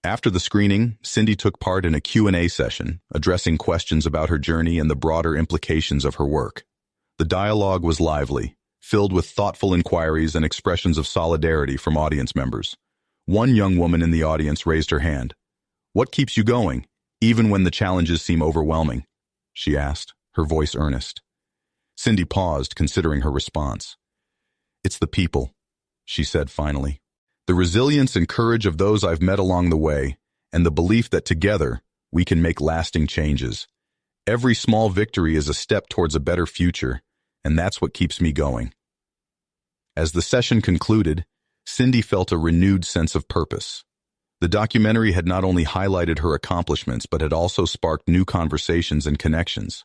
After the screening, Cindy took part in a Q&A session, addressing questions about her journey and the broader implications of her work. The dialogue was lively, filled with thoughtful inquiries and expressions of solidarity from audience members. One young woman in the audience raised her hand. "What keeps you going, even when the challenges seem overwhelming?" she asked, her voice earnest. Cindy paused, considering her response. "It's the people," she said finally. "The resilience and courage of those I've met along the way, and the belief that together we can make lasting changes. Every small victory is a step towards a better future, and that's what keeps me going." As the session concluded, Cindy felt a renewed sense of purpose. The documentary had not only highlighted her accomplishments, but had also sparked new conversations and connections.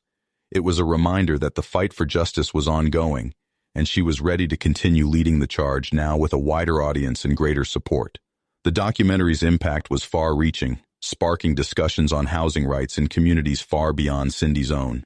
It was a reminder that the fight for justice was ongoing, and she was ready to continue leading the charge now with a wider audience and greater support. The documentary's impact was far-reaching, sparking discussions on housing rights in communities far beyond Cindy's own.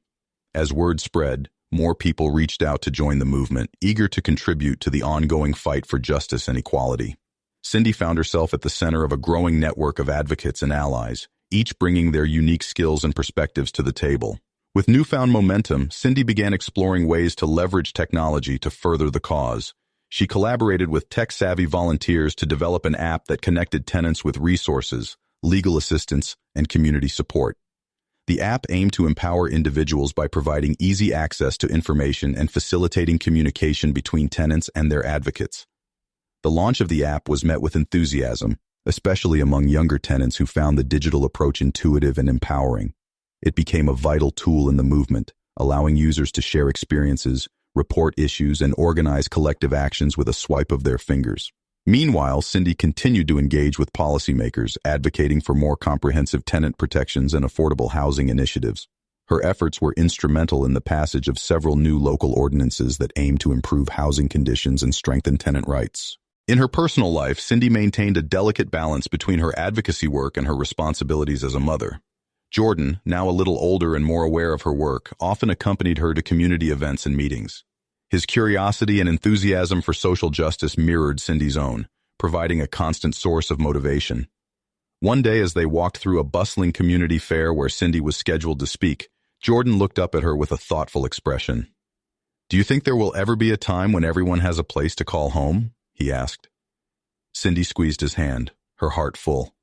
As word spread, more people reached out to join the movement, eager to contribute to the ongoing fight for justice and equality. Cindy found herself at the center of a growing network of advocates and allies, each bringing their unique skills and perspectives to the table. With newfound momentum, Cindy began exploring ways to leverage technology to further the cause. She collaborated with tech-savvy volunteers to develop an app that connected tenants with resources, legal assistance, and community support. The app aimed to empower individuals by providing easy access to information and facilitating communication between tenants and their advocates. The launch of the app was met with enthusiasm, especially among younger tenants who found the digital approach intuitive and empowering. It became a vital tool in the movement, allowing users to share experiences, report issues, and organize collective actions with a swipe of their fingers. Meanwhile, Cindy continued to engage with policymakers, advocating for more comprehensive tenant protections and affordable housing initiatives. Her efforts were instrumental in the passage of several new local ordinances that aim to improve housing conditions and strengthen tenant rights. In her personal life, Cindy maintained a delicate balance between her advocacy work and her responsibilities as a mother. Jordan, now a little older and more aware of her work, often accompanied her to community events and meetings. His curiosity and enthusiasm for social justice mirrored Cindy's own, providing a constant source of motivation. One day, as they walked through a bustling community fair where Cindy was scheduled to speak, Jordan looked up at her with a thoughtful expression. "Do you think there will ever be a time when everyone has a place to call home?" he asked. Cindy squeezed his hand, her heart full.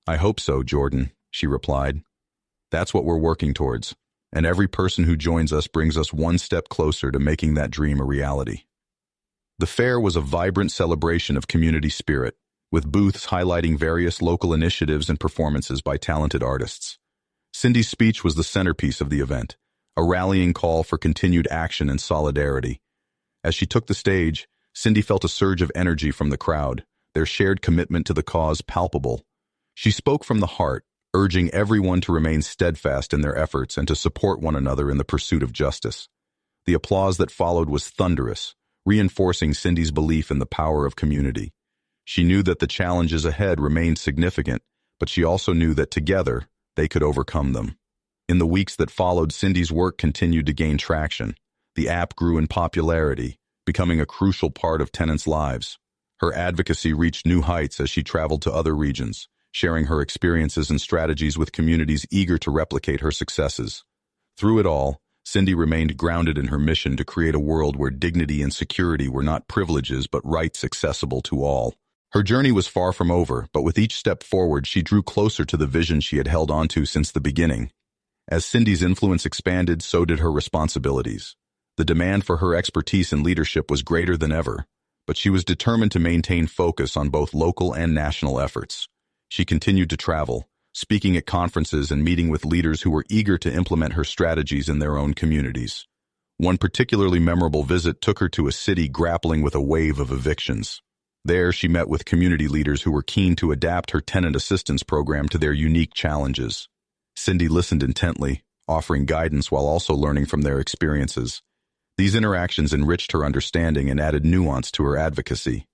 I hope so, Jordan, she replied. That's what we're working towards, and every person who joins us brings us one step closer to making that dream a reality. The fair was a vibrant celebration of community spirit, with booths highlighting various local initiatives and performances by talented artists. Cindy's speech was the centerpiece of the event, a rallying call for continued action and solidarity. As she took the stage, Cindy felt a surge of energy from the crowd, their shared commitment to the cause palpable. She spoke from the heart, urging everyone to remain steadfast in their efforts and to support one another in the pursuit of justice. The applause that followed was thunderous, reinforcing Cindy's belief in the power of community. She knew that the challenges ahead remained significant, but she also knew that together, they could overcome them. In the weeks that followed, Cindy's work continued to gain traction. The app grew in popularity, becoming a crucial part of tenants' lives. Her advocacy reached new heights as she traveled to other regions, sharing her experiences and strategies with communities eager to replicate her successes. Through it all, Cindy remained grounded in her mission to create a world where dignity and security were not privileges but rights accessible to all. Her journey was far from over, but with each step forward, she drew closer to the vision she had held onto since the beginning. As Cindy's influence expanded, so did her responsibilities. The demand for her expertise and leadership was greater than ever, but she was determined to maintain focus on both local and national efforts. She continued to travel, speaking at conferences and meeting with leaders who were eager to implement her strategies in their own communities. One particularly memorable visit took her to a city grappling with a wave of evictions. There, she met with community leaders who were keen to adapt her tenant assistance program to their unique challenges. Cindy listened intently, offering guidance while also learning from their experiences. These interactions enriched her understanding and added nuance to her advocacy.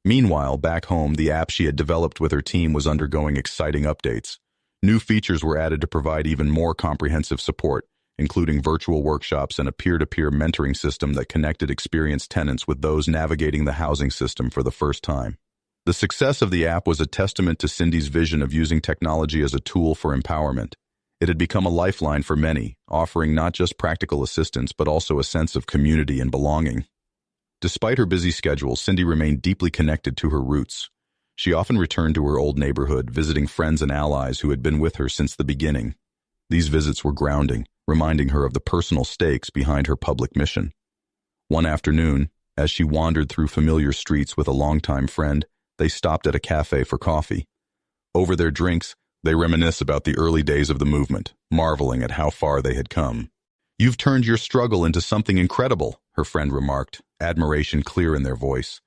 Meanwhile, back home, the app she had developed with her team was undergoing exciting updates. New features were added to provide even more comprehensive support, including virtual workshops and a peer-to-peer mentoring system that connected experienced tenants with those navigating the housing system for the first time. The success of the app was a testament to Cindy's vision of using technology as a tool for empowerment. It had become a lifeline for many, offering not just practical assistance but also a sense of community and belonging. Despite her busy schedule, Cindy remained deeply connected to her roots. She often returned to her old neighborhood, visiting friends and allies who had been with her since the beginning. These visits were grounding, reminding her of the personal stakes behind her public mission. One afternoon, as she wandered through familiar streets with a longtime friend, they stopped at a cafe for coffee. Over their drinks, they reminisce about the early days of the movement, marveling at how far they had come. "You've turned your struggle into something incredible," her friend remarked, admiration clear in their voice.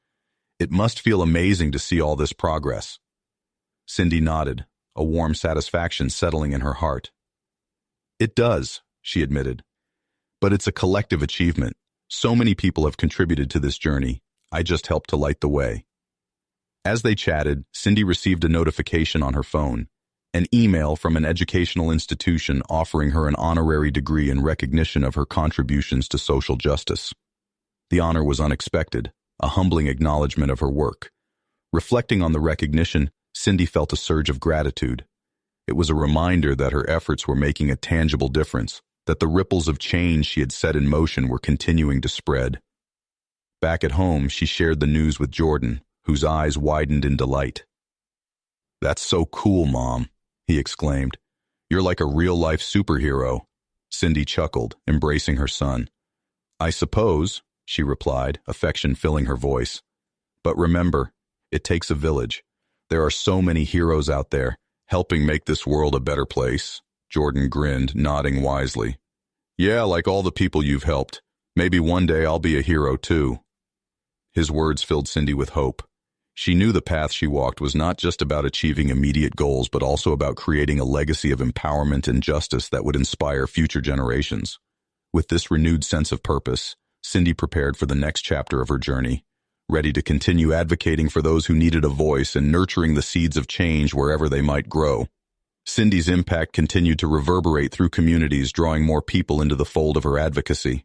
"It must feel amazing to see all this progress." Cindy nodded, a warm satisfaction settling in her heart. "It does," she admitted. "But it's a collective achievement. So many people have contributed to this journey. I just helped to light the way." As they chatted, Cindy received a notification on her phone, an email from an educational institution offering her an honorary degree in recognition of her contributions to social justice. The honor was unexpected, a humbling acknowledgement of her work. Reflecting on the recognition, Cindy felt a surge of gratitude. It was a reminder that her efforts were making a tangible difference, that the ripples of change she had set in motion were continuing to spread. Back at home, she shared the news with Jordan, whose eyes widened in delight. "That's so cool, Mom," he exclaimed. "You're like a real-life superhero." Cindy chuckled, embracing her son. "I suppose," she replied, affection filling her voice. "But remember, it takes a village. There are so many heroes out there, helping make this world a better place." Jordan grinned, nodding wisely. "Yeah, like all the people you've helped. Maybe one day I'll be a hero too." His words filled Cindy with hope. She knew the path she walked was not just about achieving immediate goals, but also about creating a legacy of empowerment and justice that would inspire future generations. With this renewed sense of purpose, Cindy prepared for the next chapter of her journey, ready to continue advocating for those who needed a voice and nurturing the seeds of change wherever they might grow. Cindy's impact continued to reverberate through communities, drawing more people into the fold of her advocacy.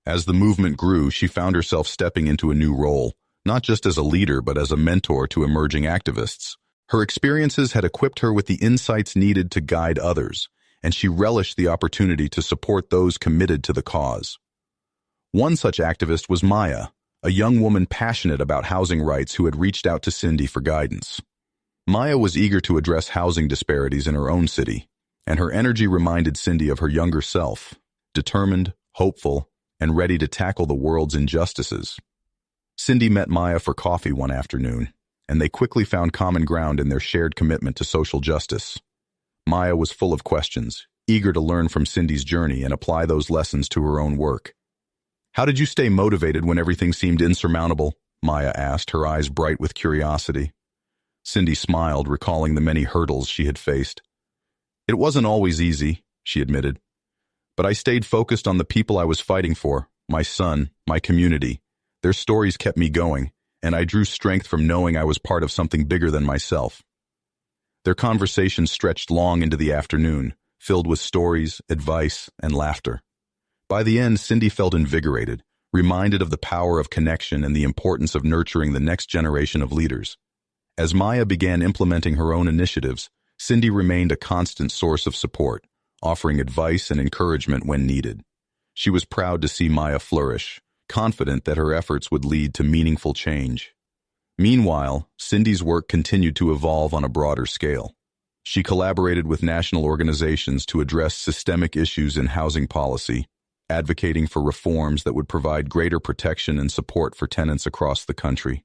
As the movement grew, she found herself stepping into a new role, not just as a leader but as a mentor to emerging activists. Her experiences had equipped her with the insights needed to guide others, and she relished the opportunity to support those committed to the cause. One such activist was Maya, a young woman passionate about housing rights who had reached out to Cindy for guidance. Maya was eager to address housing disparities in her own city, and her energy reminded Cindy of her younger self, determined, hopeful, and ready to tackle the world's injustices. Cindy met Maya for coffee one afternoon, and they quickly found common ground in their shared commitment to social justice. Maya was full of questions, eager to learn from Cindy's journey and apply those lessons to her own work. "How did you stay motivated when everything seemed insurmountable?" Maya asked, her eyes bright with curiosity. Cindy smiled, recalling the many hurdles she had faced. "It wasn't always easy," she admitted. "But I stayed focused on the people I was fighting for, my son, my community. Their stories kept me going, and I drew strength from knowing I was part of something bigger than myself." Their conversation stretched long into the afternoon, filled with stories, advice, and laughter. By the end, Cindy felt invigorated, reminded of the power of connection and the importance of nurturing the next generation of leaders. As Maya began implementing her own initiatives, Cindy remained a constant source of support, offering advice and encouragement when needed. She was proud to see Maya flourish, confident that her efforts would lead to meaningful change. Meanwhile, Cindy's work continued to evolve on a broader scale. She collaborated with national organizations to address systemic issues in housing policy, advocating for reforms that would provide greater protection and support for tenants across the country.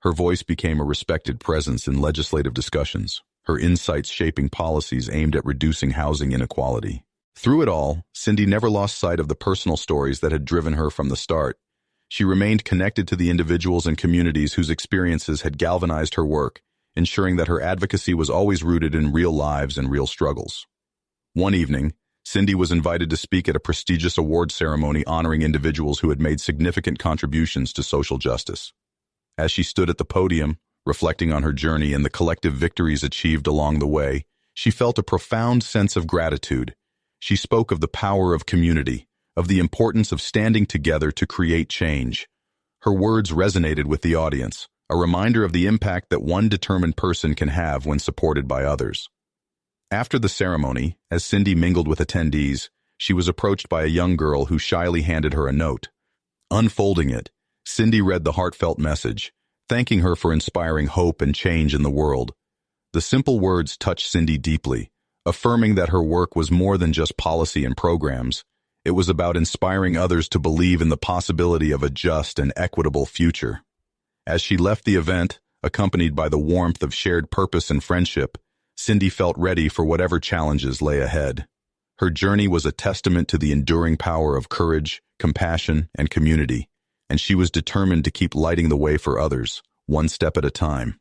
Her voice became a respected presence in legislative discussions, her insights shaping policies aimed at reducing housing inequality. Through it all, Cindy never lost sight of the personal stories that had driven her from the start. She remained connected to the individuals and communities whose experiences had galvanized her work, ensuring that her advocacy was always rooted in real lives and real struggles. One evening, Cindy was invited to speak at a prestigious award ceremony honoring individuals who had made significant contributions to social justice. As she stood at the podium, reflecting on her journey and the collective victories achieved along the way, she felt a profound sense of gratitude. She spoke of the power of community, of the importance of standing together to create change. Her words resonated with the audience, a reminder of the impact that one determined person can have when supported by others. After the ceremony, as Cindy mingled with attendees, she was approached by a young girl who shyly handed her a note. Unfolding it, Cindy read the heartfelt message, thanking her for inspiring hope and change in the world. The simple words touched Cindy deeply, affirming that her work was more than just policy and programs. It was about inspiring others to believe in the possibility of a just and equitable future. As she left the event, accompanied by the warmth of shared purpose and friendship, Cindy felt ready for whatever challenges lay ahead. Her journey was a testament to the enduring power of courage, compassion, and community, and she was determined to keep lighting the way for others, one step at a time.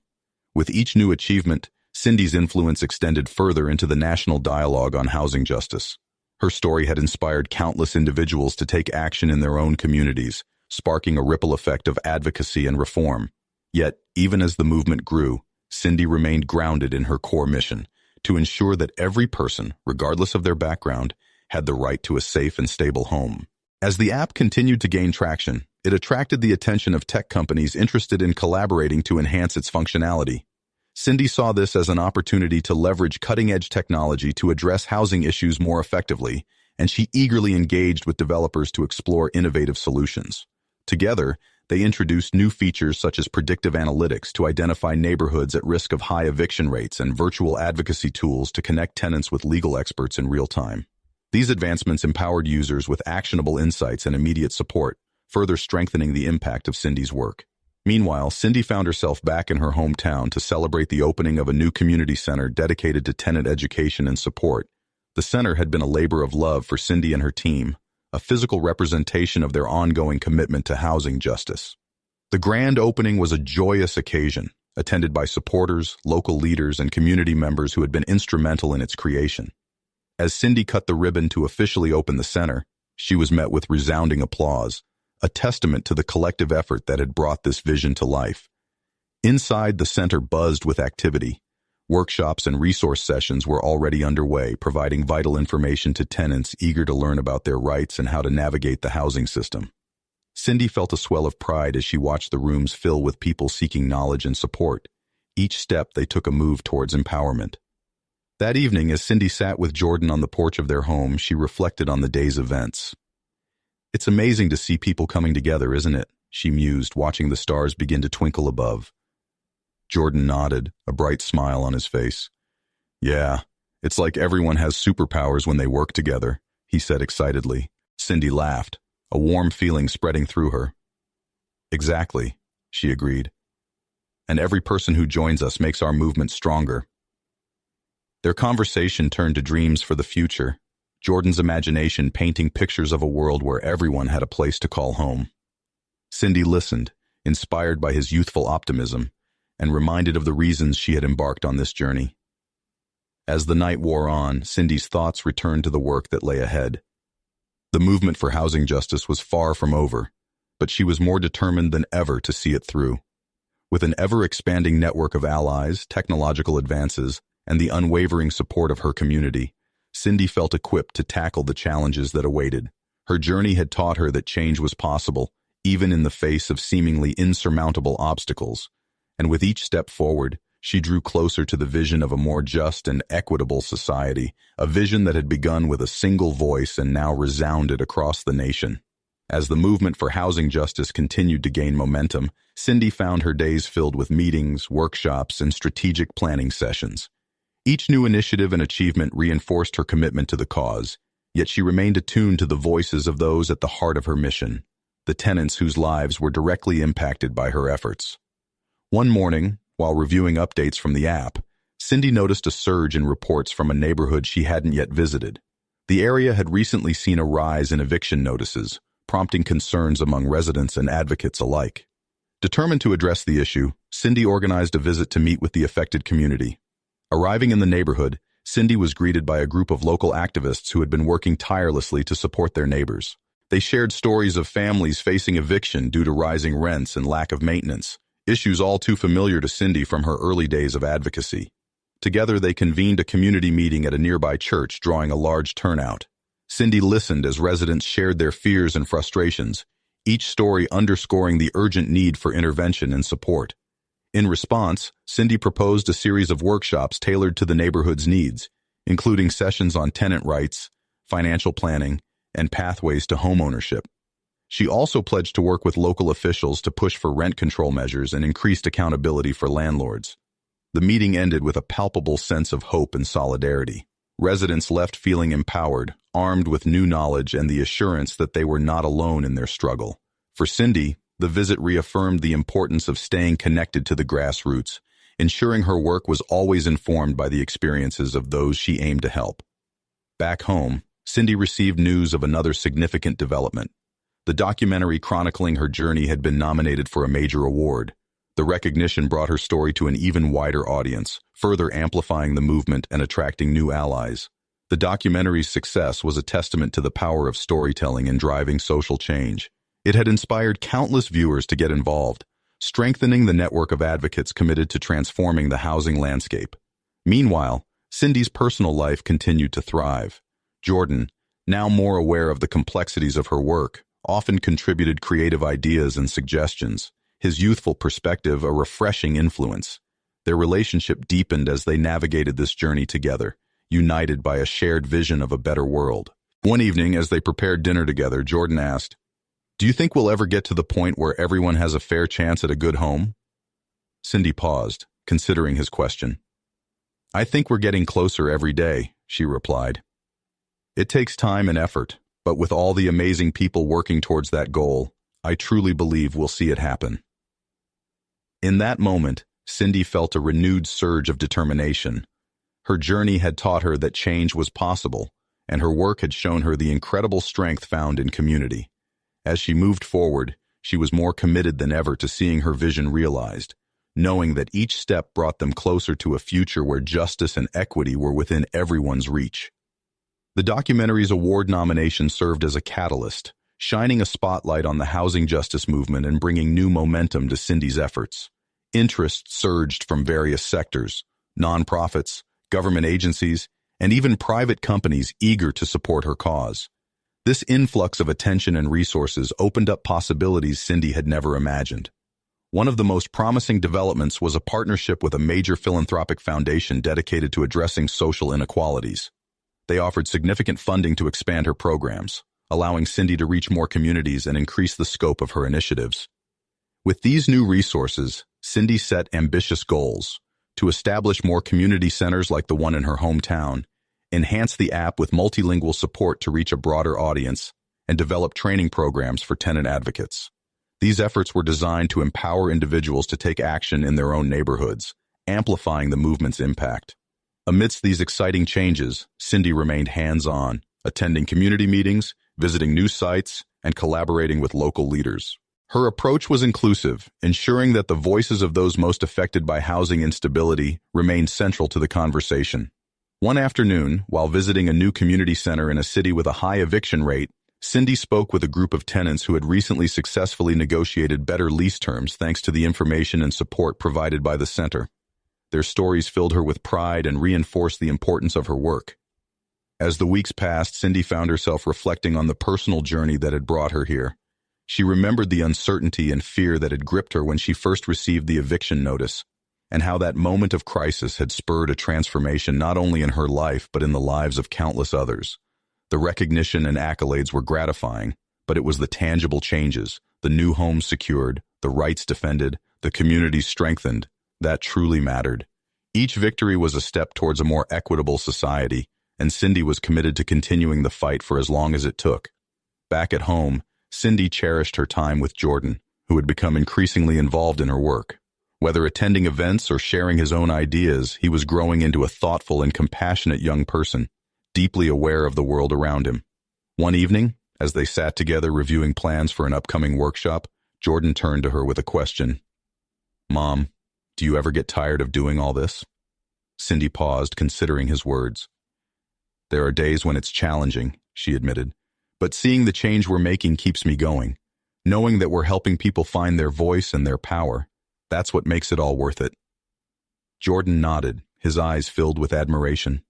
With each new achievement, Cindy's influence extended further into the national dialogue on housing justice. Her story had inspired countless individuals to take action in their own communities, sparking a ripple effect of advocacy and reform. Yet, even as the movement grew, Cindy remained grounded in her core mission, to ensure that every person, regardless of their background, had the right to a safe and stable home. As the app continued to gain traction, it attracted the attention of tech companies interested in collaborating to enhance its functionality. Cindy saw this as an opportunity to leverage cutting-edge technology to address housing issues more effectively, and she eagerly engaged with developers to explore innovative solutions. Together, they introduced new features such as predictive analytics to identify neighborhoods at risk of high eviction rates and virtual advocacy tools to connect tenants with legal experts in real time. These advancements empowered users with actionable insights and immediate support, further strengthening the impact of Cindy's work. Meanwhile, Cindy found herself back in her hometown to celebrate the opening of a new community center dedicated to tenant education and support. The center had been a labor of love for Cindy and her team, a physical representation of their ongoing commitment to housing justice. The grand opening was a joyous occasion, attended by supporters, local leaders, and community members who had been instrumental in its creation. As Cindy cut the ribbon to officially open the center, she was met with resounding applause, a testament to the collective effort that had brought this vision to life. Inside, the center buzzed with activity. Workshops and resource sessions were already underway, providing vital information to tenants eager to learn about their rights and how to navigate the housing system. Cindy felt a swell of pride as she watched the rooms fill with people seeking knowledge and support. Each step they took a move towards empowerment. That evening, as Cindy sat with Jordan on the porch of their home, she reflected on the day's events. "It's amazing to see people coming together, isn't it?" she mused, watching the stars begin to twinkle above. Jordan nodded, a bright smile on his face. Yeah, it's like everyone has superpowers when they work together, he said excitedly. Cindy laughed, a warm feeling spreading through her. Exactly, she agreed. And every person who joins us makes our movement stronger. Their conversation turned to dreams for the future, Jordan's imagination painting pictures of a world where everyone had a place to call home. Cindy listened, inspired by his youthful optimism, and reminded of the reasons she had embarked on this journey. As the night wore on, Cindy's thoughts returned to the work that lay ahead. The movement for housing justice was far from over, but she was more determined than ever to see it through. With an ever-expanding network of allies, technological advances, and the unwavering support of her community, Cindy felt equipped to tackle the challenges that awaited. Her journey had taught her that change was possible, even in the face of seemingly insurmountable obstacles, and with each step forward, she drew closer to the vision of a more just and equitable society, a vision that had begun with a single voice and now resounded across the nation. As the movement for housing justice continued to gain momentum, Cindy found her days filled with meetings, workshops, and strategic planning sessions. Each new initiative and achievement reinforced her commitment to the cause, yet she remained attuned to the voices of those at the heart of her mission, the tenants whose lives were directly impacted by her efforts. One morning, while reviewing updates from the app, Cindy noticed a surge in reports from a neighborhood she hadn't yet visited. The area had recently seen a rise in eviction notices, prompting concerns among residents and advocates alike. Determined to address the issue, Cindy organized a visit to meet with the affected community. Arriving in the neighborhood, Cindy was greeted by a group of local activists who had been working tirelessly to support their neighbors. They shared stories of families facing eviction due to rising rents and lack of maintenance, issues all too familiar to Cindy from her early days of advocacy. Together, they convened a community meeting at a nearby church, drawing a large turnout. Cindy listened as residents shared their fears and frustrations, each story underscoring the urgent need for intervention and support. In response, Cindy proposed a series of workshops tailored to the neighborhood's needs, including sessions on tenant rights, financial planning, and pathways to homeownership. She also pledged to work with local officials to push for rent control measures and increased accountability for landlords. The meeting ended with a palpable sense of hope and solidarity. Residents left feeling empowered, armed with new knowledge and the assurance that they were not alone in their struggle. For Cindy, the visit reaffirmed the importance of staying connected to the grassroots, ensuring her work was always informed by the experiences of those she aimed to help. Back home, Cindy received news of another significant development. The documentary chronicling her journey had been nominated for a major award. The recognition brought her story to an even wider audience, further amplifying the movement and attracting new allies. The documentary's success was a testament to the power of storytelling in driving social change. It had inspired countless viewers to get involved, strengthening the network of advocates committed to transforming the housing landscape. Meanwhile, Cindy's personal life continued to thrive. Jordan, now more aware of the complexities of her work, often contributed creative ideas and suggestions, his youthful perspective a refreshing influence. Their relationship deepened as they navigated this journey together, united by a shared vision of a better world. One evening, as they prepared dinner together, Jordan asked, "Do you think we'll ever get to the point where everyone has a fair chance at a good home?" Cindy paused, considering his question. "I think we're getting closer every day," she replied. "It takes time and effort, but with all the amazing people working towards that goal, I truly believe we'll see it happen." In that moment, Cindy felt a renewed surge of determination. Her journey had taught her that change was possible, and her work had shown her the incredible strength found in community. As she moved forward, she was more committed than ever to seeing her vision realized, knowing that each step brought them closer to a future where justice and equity were within everyone's reach. The documentary's award nomination served as a catalyst, shining a spotlight on the housing justice movement and bringing new momentum to Cindy's efforts. Interest surged from various sectors, nonprofits, government agencies, and even private companies eager to support her cause. This influx of attention and resources opened up possibilities Cindy had never imagined. One of the most promising developments was a partnership with a major philanthropic foundation dedicated to addressing social inequalities. They offered significant funding to expand her programs, allowing Cindy to reach more communities and increase the scope of her initiatives. With these new resources, Cindy set ambitious goals to establish more community centers like the one in her hometown, enhance the app with multilingual support to reach a broader audience, and develop training programs for tenant advocates. These efforts were designed to empower individuals to take action in their own neighborhoods, amplifying the movement's impact. Amidst these exciting changes, Cindy remained hands-on, attending community meetings, visiting new sites, and collaborating with local leaders. Her approach was inclusive, ensuring that the voices of those most affected by housing instability remained central to the conversation. One afternoon, while visiting a new community center in a city with a high eviction rate, Cindy spoke with a group of tenants who had recently successfully negotiated better lease terms thanks to the information and support provided by the center. Their stories filled her with pride and reinforced the importance of her work. As the weeks passed, Cindy found herself reflecting on the personal journey that had brought her here. She remembered the uncertainty and fear that had gripped her when she first received the eviction notice, and how that moment of crisis had spurred a transformation not only in her life but in the lives of countless others. The recognition and accolades were gratifying, but it was the tangible changes, the new homes secured, the rights defended, the communities strengthened, that truly mattered. Each victory was a step towards a more equitable society, and Cindy was committed to continuing the fight for as long as it took. Back at home, Cindy cherished her time with Jordan, who had become increasingly involved in her work. Whether attending events or sharing his own ideas, he was growing into a thoughtful and compassionate young person, deeply aware of the world around him. One evening, as they sat together reviewing plans for an upcoming workshop, Jordan turned to her with a question. "Mom, do you ever get tired of doing all this?" Cindy paused, considering his words. "There are days when it's challenging," she admitted, "but seeing the change we're making keeps me going. Knowing that we're helping people find their voice and their power, that's what makes it all worth it." Jordan nodded, his eyes filled with admiration.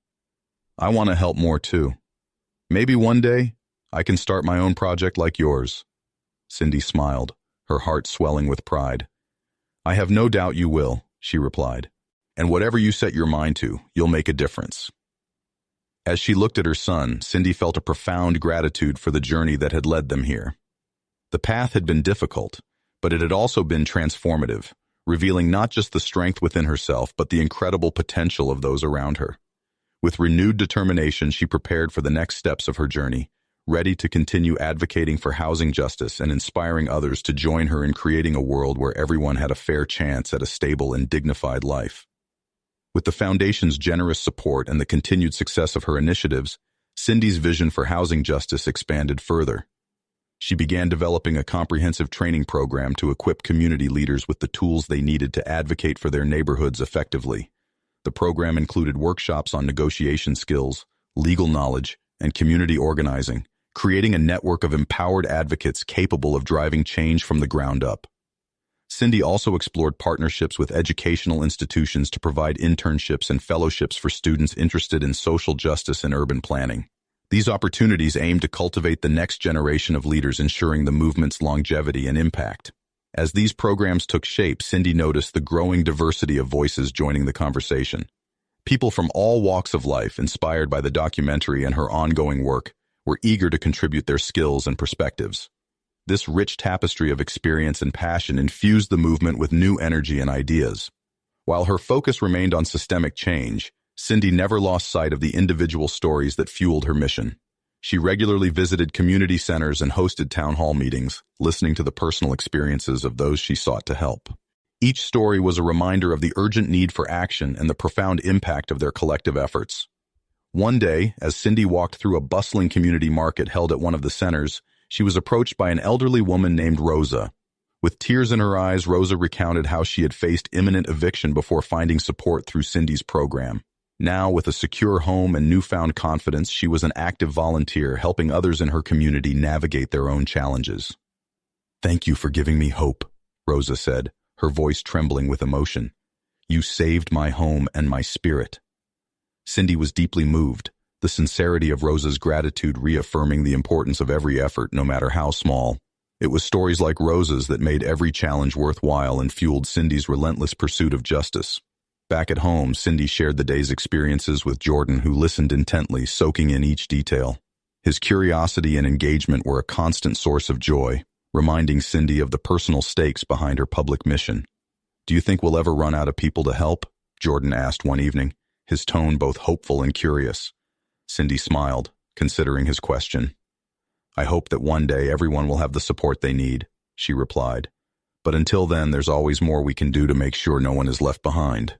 "I want to help more too. Maybe one day I can start my own project like yours." Cindy smiled, her heart swelling with pride. "I have no doubt you will," she replied. "And whatever you set your mind to, you'll make a difference." As she looked at her son, Cindy felt a profound gratitude for the journey that had led them here. The path had been difficult, but it had also been transformative, revealing not just the strength within herself, but the incredible potential of those around her. With renewed determination, she prepared for the next steps of her journey, ready to continue advocating for housing justice and inspiring others to join her in creating a world where everyone had a fair chance at a stable and dignified life. With the Foundation's generous support and the continued success of her initiatives, Cindy's vision for housing justice expanded further. She began developing a comprehensive training program to equip community leaders with the tools they needed to advocate for their neighborhoods effectively. The program included workshops on negotiation skills, legal knowledge, and community organizing, creating a network of empowered advocates capable of driving change from the ground up. Cindy also explored partnerships with educational institutions to provide internships and fellowships for students interested in social justice and urban planning. These opportunities aimed to cultivate the next generation of leaders, ensuring the movement's longevity and impact. As these programs took shape, Cindy noticed the growing diversity of voices joining the conversation. People from all walks of life, inspired by the documentary and her ongoing work, were eager to contribute their skills and perspectives. This rich tapestry of experience and passion infused the movement with new energy and ideas. While her focus remained on systemic change, Cindy never lost sight of the individual stories that fueled her mission. She regularly visited community centers and hosted town hall meetings, listening to the personal experiences of those she sought to help. Each story was a reminder of the urgent need for action and the profound impact of their collective efforts. One day, as Cindy walked through a bustling community market held at one of the centers, she was approached by an elderly woman named Rosa. With tears in her eyes, Rosa recounted how she had faced imminent eviction before finding support through Cindy's program. Now, with a secure home and newfound confidence, she was an active volunteer, helping others in her community navigate their own challenges. "Thank you for giving me hope," Rosa said, her voice trembling with emotion. "You saved my home and my spirit." Cindy was deeply moved, the sincerity of Rosa's gratitude reaffirming the importance of every effort, no matter how small. It was stories like Rosa's that made every challenge worthwhile and fueled Cindy's relentless pursuit of justice. Back at home, Cindy shared the day's experiences with Jordan, who listened intently, soaking in each detail. His curiosity and engagement were a constant source of joy, reminding Cindy of the personal stakes behind her public mission. "Do you think we'll ever run out of people to help?" Jordan asked one evening, his tone both hopeful and curious. Cindy smiled, considering his question. "I hope that one day everyone will have the support they need," she replied. "But until then, there's always more we can do to make sure no one is left behind."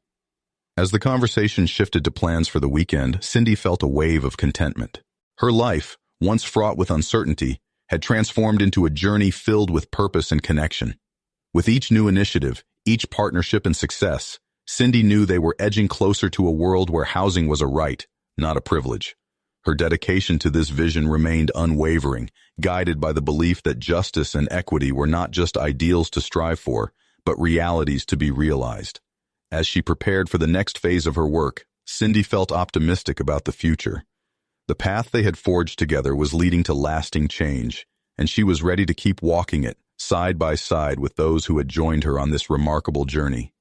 As the conversation shifted to plans for the weekend, Cindy felt a wave of contentment. Her life, once fraught with uncertainty, had transformed into a journey filled with purpose and connection. With each new initiative, each partnership and success, Cindy knew they were edging closer to a world where housing was a right, not a privilege. Her dedication to this vision remained unwavering, guided by the belief that justice and equity were not just ideals to strive for, but realities to be realized. As she prepared for the next phase of her work, Cindy felt optimistic about the future. The path they had forged together was leading to lasting change, and she was ready to keep walking it, side by side with those who had joined her on this remarkable journey.